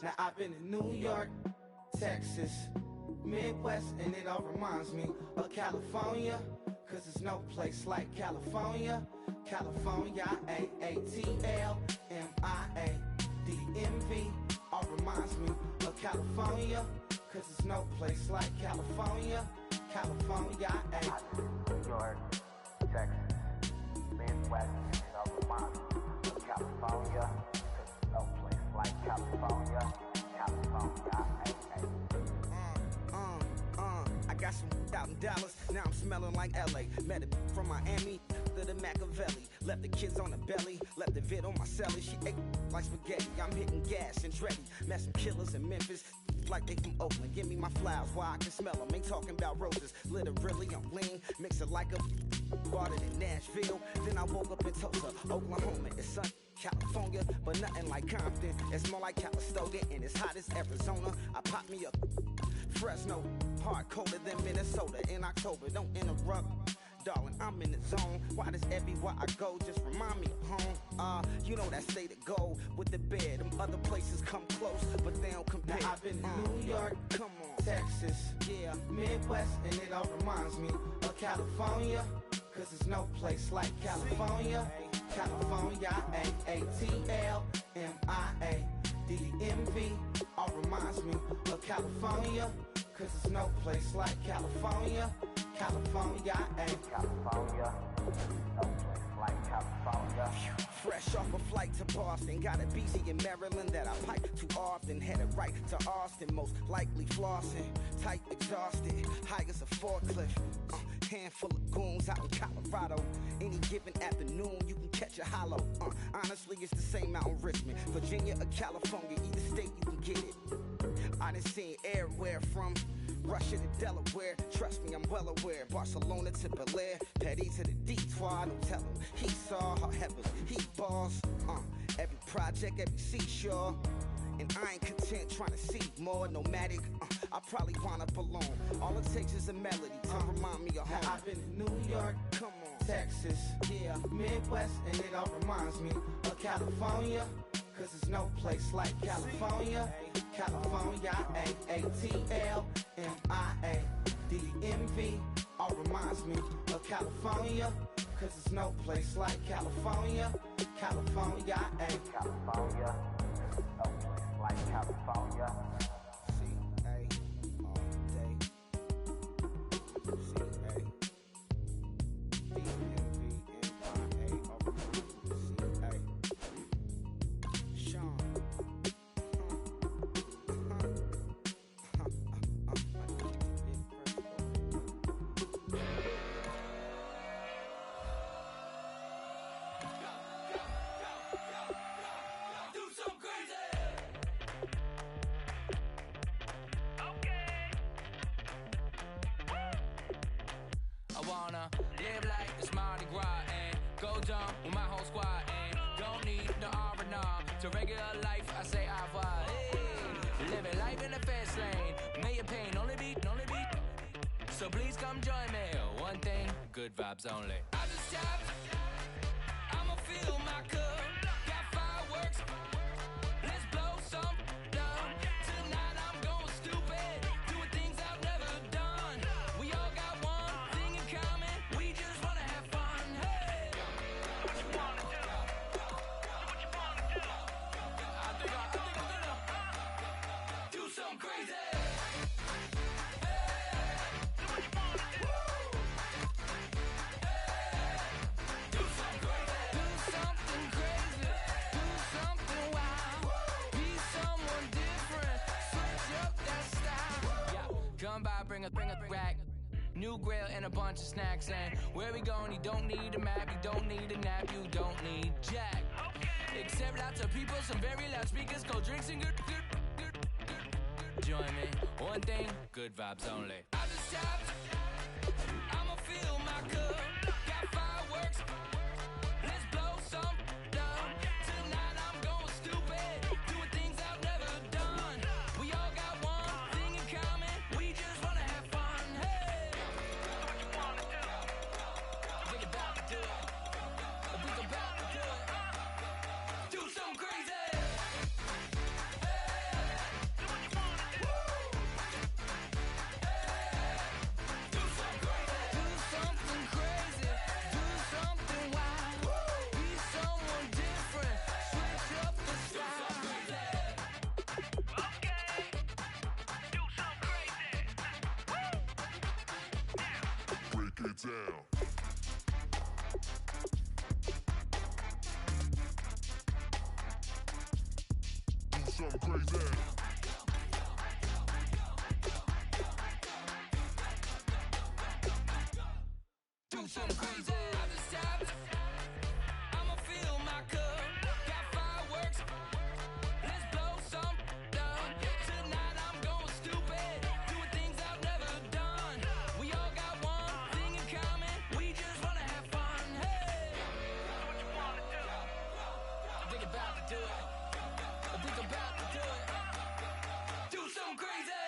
Now I've been in New York, Texas, Midwest, and it all reminds me of California, cause there's no place like California. California, A-A-T-L-M-I-A-D-M-V, all reminds me of California, cause there's no place like California. California, New York, Texas, Midwest, and it all reminds me of California, cause there's no place like California. California, I got some out in Dallas, now I'm smelling like LA. Met it from Miami to the Machiavelli. Left the kids on the belly, left the vid on my celly. She ate like spaghetti, I'm hitting gas and Dreddy. Met some killers in Memphis, like they from Oakland. Give me my flowers while I can smell them. Ain't talking about roses, literally I'm lean. Mix it like a bought it in Nashville. Then I woke up in Tulsa, Oklahoma. It's sun, California, but nothing like Compton. It's more like Calistoga and it's hot as Arizona. I pop me up Fresno, hard colder than Minnesota in October. Don't interrupt, darling, I'm in the zone. Why does everywhere I go just remind me of home? You know that state of gold with the bed. Them other places come close, but they don't compare. Now I've been in New York, come on, Texas, yeah, Midwest, and it all reminds me of California, cause there's no place like California. California, A-A-T-L-M-I-A-D-M-V, all reminds me of California, cause there's no place like California. California, California, no place like California. Fresh off a flight to Boston, got a BC in Maryland that I pipe too often. Headed right to Austin, most likely flossing. Tight, exhausted, high as a forklift. Handful of goons out in Colorado. Any given afternoon, you can catch a hollow. Honestly, it's the same out in Richmond, Virginia or California. Either state, you can get it. I done seen everywhere from Russia to Delaware. Trust me, I'm well aware. Barcelona to Bel Air, Petty to the Detroit. Don't tell him he saw her heavens, he balls. Every project, every seashore. And I ain't content trying to see more. Nomadic, I probably wind up alone. All it takes is a melody to remind me of home. Now I've been in New York, come on, Texas, yeah, Midwest, and it all reminds me of California, cause there's no place like California. California, A-A-T-L-M-I-A-D-M-V, all reminds me of California, cause there's no place like California. California, California, no place like California. C-A all day. C-A D-M-V-M-I-A all reminds me of C-A. Sean. I wanna live like it's Mardi Gras and go dumb with my whole squad and don't need no R&R to regular life. I say au revoir. Hey, living life in a fast lane, may your pain only be. So please come join me. One thing, good vibes only. I just stopped. I'ma fill my cup. Got fireworks. Let's blow some down. Tonight I'm going stupid. Doing things I've never done. We all got one thing in common. We just wanna have fun. Hey. What you wanna do? What you wanna do? I think I'm gonna do something crazy. Come by, bring a rack. New grill and a bunch of snacks. And where we going, you don't need a map. You don't need a nap. You don't need jack. Except lots of people, some very loud speakers, cold drinks and good. Join me. One thing, good vibes only. I just stopped. I'ma fill my cup. Got fireworks. Let's blow some down. Tonight I'm going stupid. Doing things I've never done. We all got one thing in common. We just wanna have fun. Hey. What you wanna do? Think about to do it. Think about to do it. Do something crazy. Hey. something crazy. Do something crazy. I'ma fill my cup. Got fireworks. Let's blow some up. Tonight I'm going stupid. Doing things I've never done. We all got one thing in common. We just wanna have fun. Hey, what you wanna do? I think about to do it. I think I'm about to do it. Do something crazy.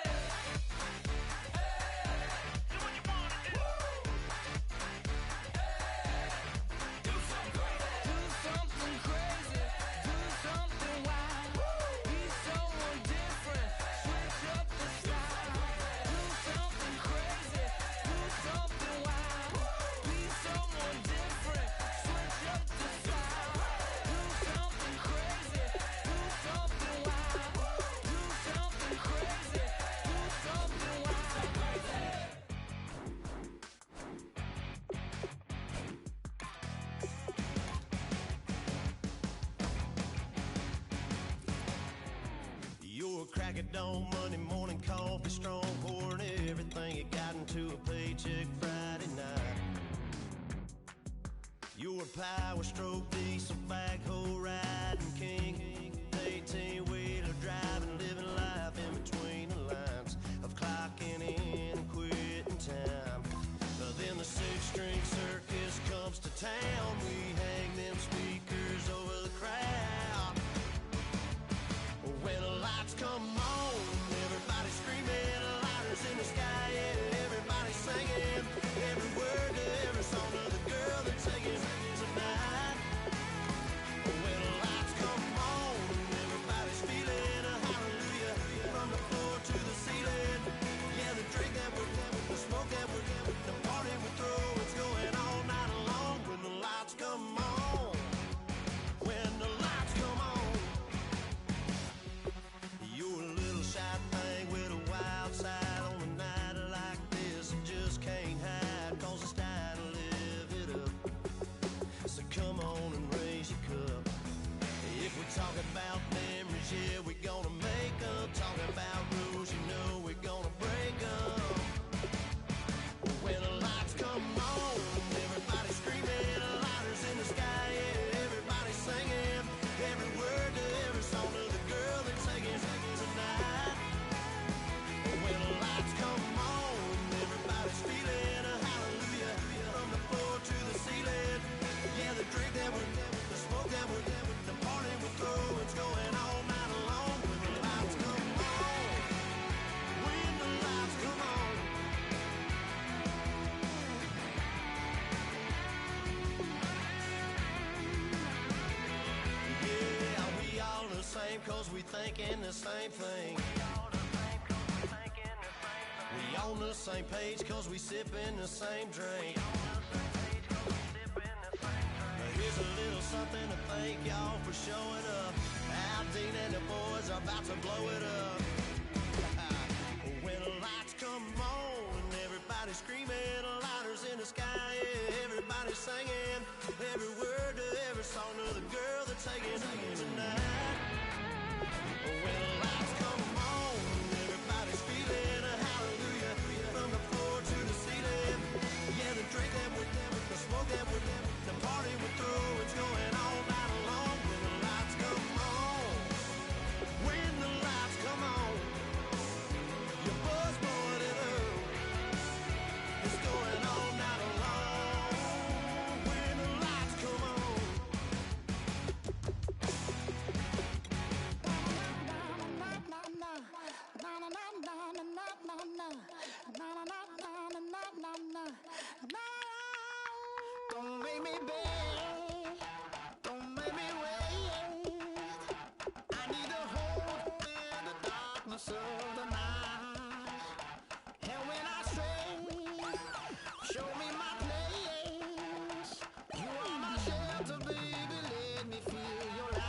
Your crack at dawn, Monday morning coffee, strong pouring everything you got into a paycheck Friday night. Your power stroke, diesel backhoe riding king, 18-wheeler driving, living life in between the lines of clocking in and quitting time. Then the six-string circus comes to town. We hang them speakers over the crowd. When the lights come on, everybody screaming, lighters in the sky, yeah, everybody singing every word to every song of the girl that's singing tonight. When the lights come on, everybody's feeling a hallelujah from the floor to the ceiling. Yeah, the drink that we're having, the smoke that we're having, the party we throw, it's going all night long. When the lights come on, when the lights come on. You're a little shy thing with a wild side on a night like this. You just can't hide, cause it's time to live it up. So come on and raise your cup. If we talk about memories, yeah, we're gonna make them. Talking about rules, you know we're gonna break them. When the lights come on, everybody's screaming, lighters in the sky, yeah, everybody's singing every word to every song of the girl that's singing tonight. When the lights come on, everybody's feeling a hallelujah from the floor to the ceiling. Yeah, the drink that we're having, the smoke that we're having, the party we throw, it's going all night long. When the lights come on, when the lights come on. Yeah, we all the same cause we thinking the same thing. We on the same page cause we sipping the same drink. Here's a little something to thank y'all for showing up. Al Dean and the boys are about to blow it up. When the lights come on, everybody's screaming, lighters in the sky, yeah, everybody's singing every word to every song of the girl that's singing tonight. When the lights come on, everybody's feeling a hallelujah from the floor to the ceiling. Yeah, the drink that we're having, the smoke that we're having, the party we throw, it's going all night long. When the lights come on, when the lights come on, your buzz blowing it up, it's going all night long. When the lights come on. Don't make me beg, don't make me wait. I need a hold in the darkness of the night. And when I stray, show me my place. You are my shelter, baby, let me feel your light.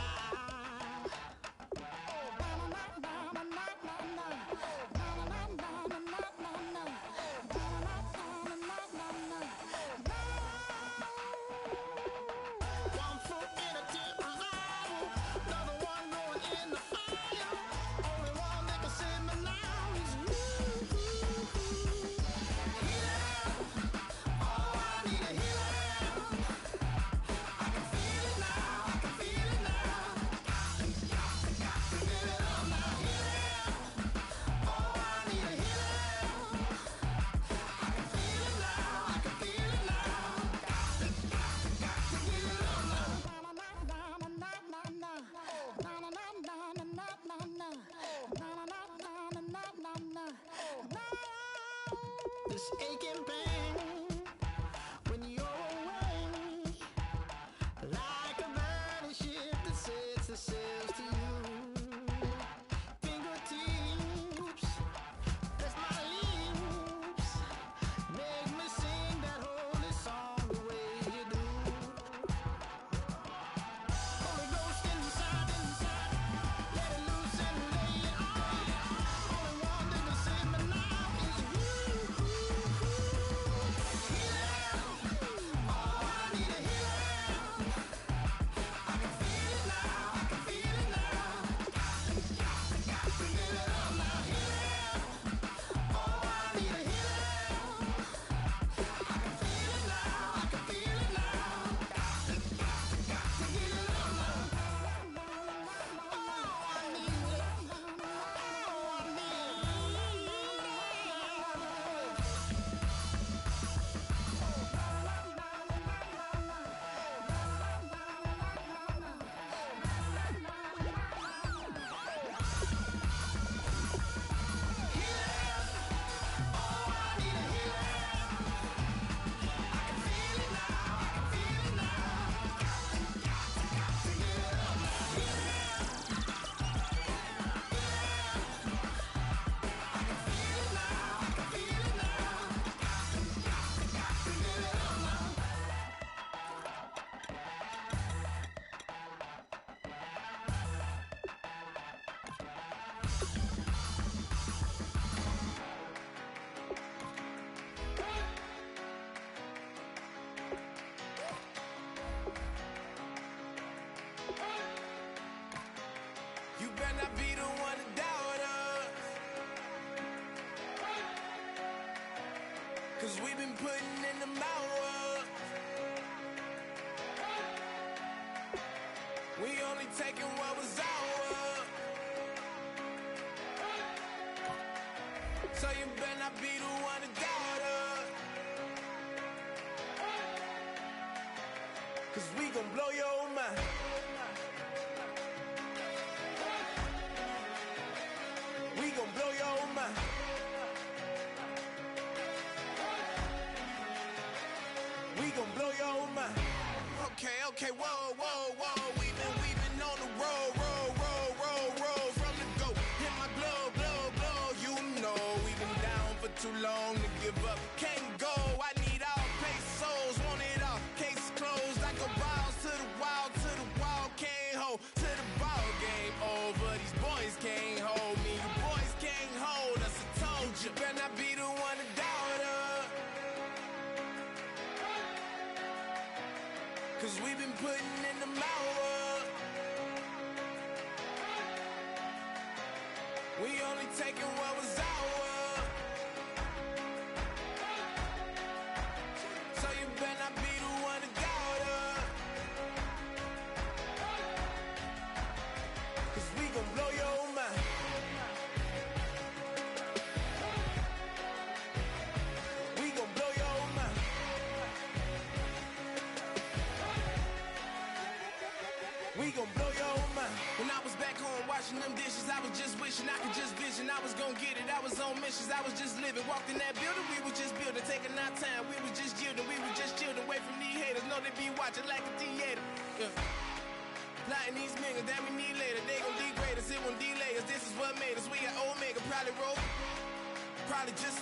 One foot in a tip revival, another one going in the fire. this aching pain when you're away, like a burning ship that sets the sails to you. Fingertips, press my lips, make me sing that holy song the way you do. Holy Ghost inside, let it loose and lay it on. Only one that can save me now is you. Healing, oh, I need a healing. I can feel it now, I can feel it now. Got to get it up now. Healing, oh, I need a healing. I can feel it now, I can feel it now. Got to get it up now. Oh, I need it. Oh, I need it. You better not be the one to doubt us, 'cause we've been putting in the hours. We only taking what was ours. So you better not be the one to doubt us, 'cause we gon' blow your mind. We gon' blow your mind. We gon' blow your mind. Okay, whoa. We've been on the road, from the go. Hit my blow. You know we've been down for too long to give up. Can't go. I need all pesos, want it all. Case closed. I go balls to the wall, can't hold to the ball game over. These boys can't hold me. You boys can't hold us. I told you. Better not be the one to doubt us, 'cause we've been putting in the hours. We only taking what was ours. So you better not be the one to doubt us, 'cause we gon' blow your mind. We gon' blow your mind. We gon' blow your mind. When I was back home washing them dishes, I was just wishing I could just vision. I was gon' get it, I was on missions, I was just living. Walked in that building, we was just building, taking our time. We was just yielding, we was just chilling. Away from these haters, know they be watching like a theater. Yeah. Plotting these niggas that we need later. They gon' degrade us, it won't delay us. This is what made us. We got Omega, probably roll. Probably just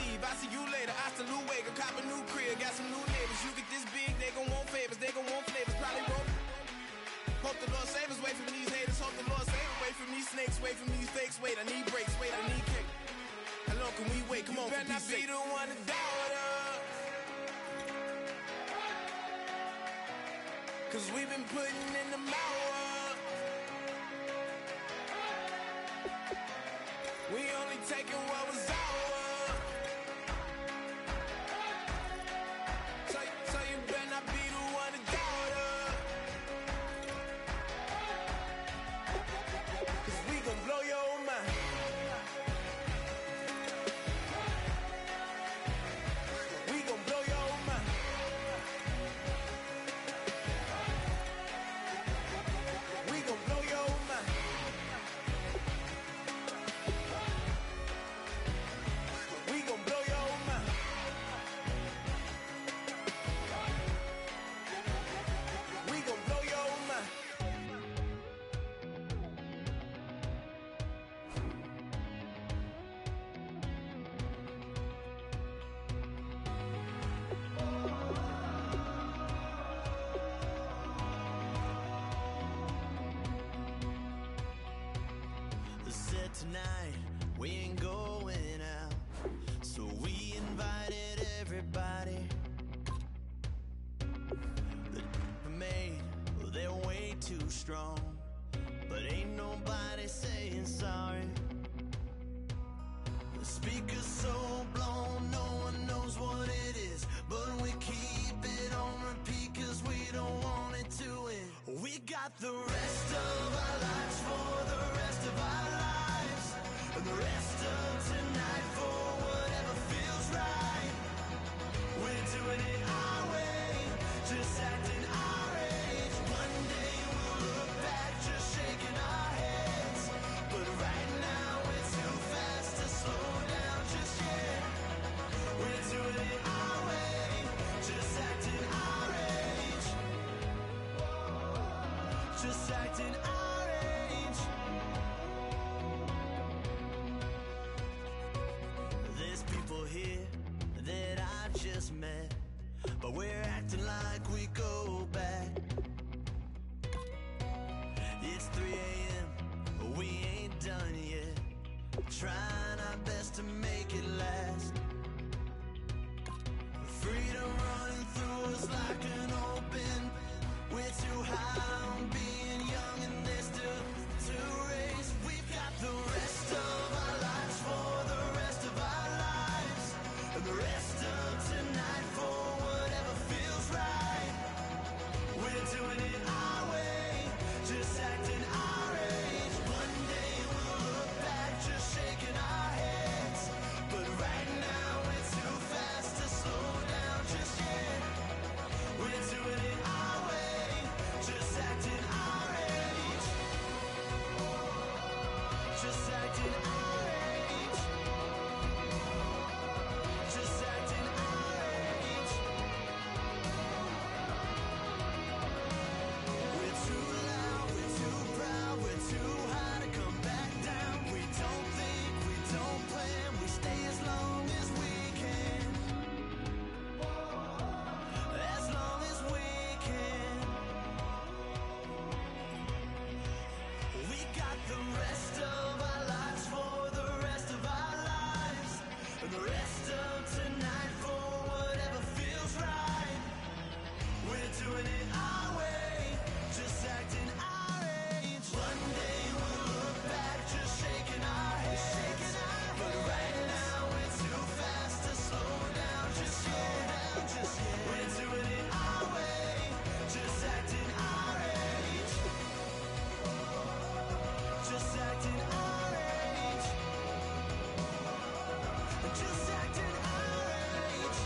leave. I see you later. I salute Wake, cop a new crib, got some new neighbors. You get this big, they gon' want favors, they gon' want flavors. Probably roll. Hope the Lord save us, wait from these haters. Hope the Lord save us, wait from these snakes, wait from these fakes. Wait, I need breaks, wait, I need cake. How long can we wait? Come on, better not be the one to doubt us, 'cause we've been putting in the hours. We only taking what was ours. So you better not be the one to doubt us, 'cause we gon' blow your mind. We gon' blow your mind. We gon' blow your mind. tonight we ain't going out, so we invited everybody. The made, well, they're way too strong, but ain't nobody saying sorry. The speaker's so blown, no one knows what it is, but we keep it on repeat 'cause we don't want it to end. We got the rest of our lives for the rest of our lives, and the rest of tonight for whatever feels right. We're doing it our way, just acting our age. One day we'll look back just shaking our heads, but right now we're too fast to slow down just yet. We're doing it our way, just acting our age. Just acting our age. There's people here that I just met, but we're acting like we go back. It's 3 a.m., but we ain't done yet, trying our best to make it last. Freedom running through us like an open. We're too high on being young and there's still to race. We've got the rest of our lives for the rest of our lives, and the rest of tonight for whatever feels right. We're doing it our way, just acting our age. One day we'll look back just shaking our heads, but right now we're too fast to slow down just yet. We're doing it our way, just acting our age. Just acting our age. Just acting our age. We're too loud, we're too proud, we're too high to come back down. We don't think, we don't plan, we stay as long as we can. As long as we can. We got the rest of our lives for the rest of our lives, and the rest of tonight for whatever feels right. We're doing it our way, just acting our age. One day we'll look back just shaking our heads, but right now we're too fast to slow down just yet. We're doing it our way, just acting our age. Just acting our age. Just acting our age.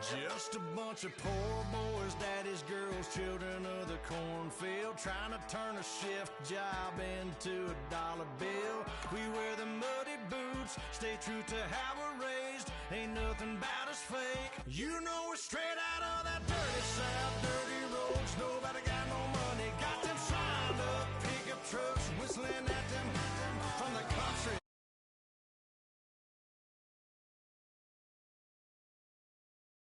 Just a bunch of poor boys, daddy's girls, children of the cornfield, trying to turn a shift job into a dollar bill. We wear the muddy boots, stay true to how we're raised, ain't nothing about us fake. You know we're straight out of that dirty south, dirty roads, nobody got no money, got them signed up pickup trucks whistling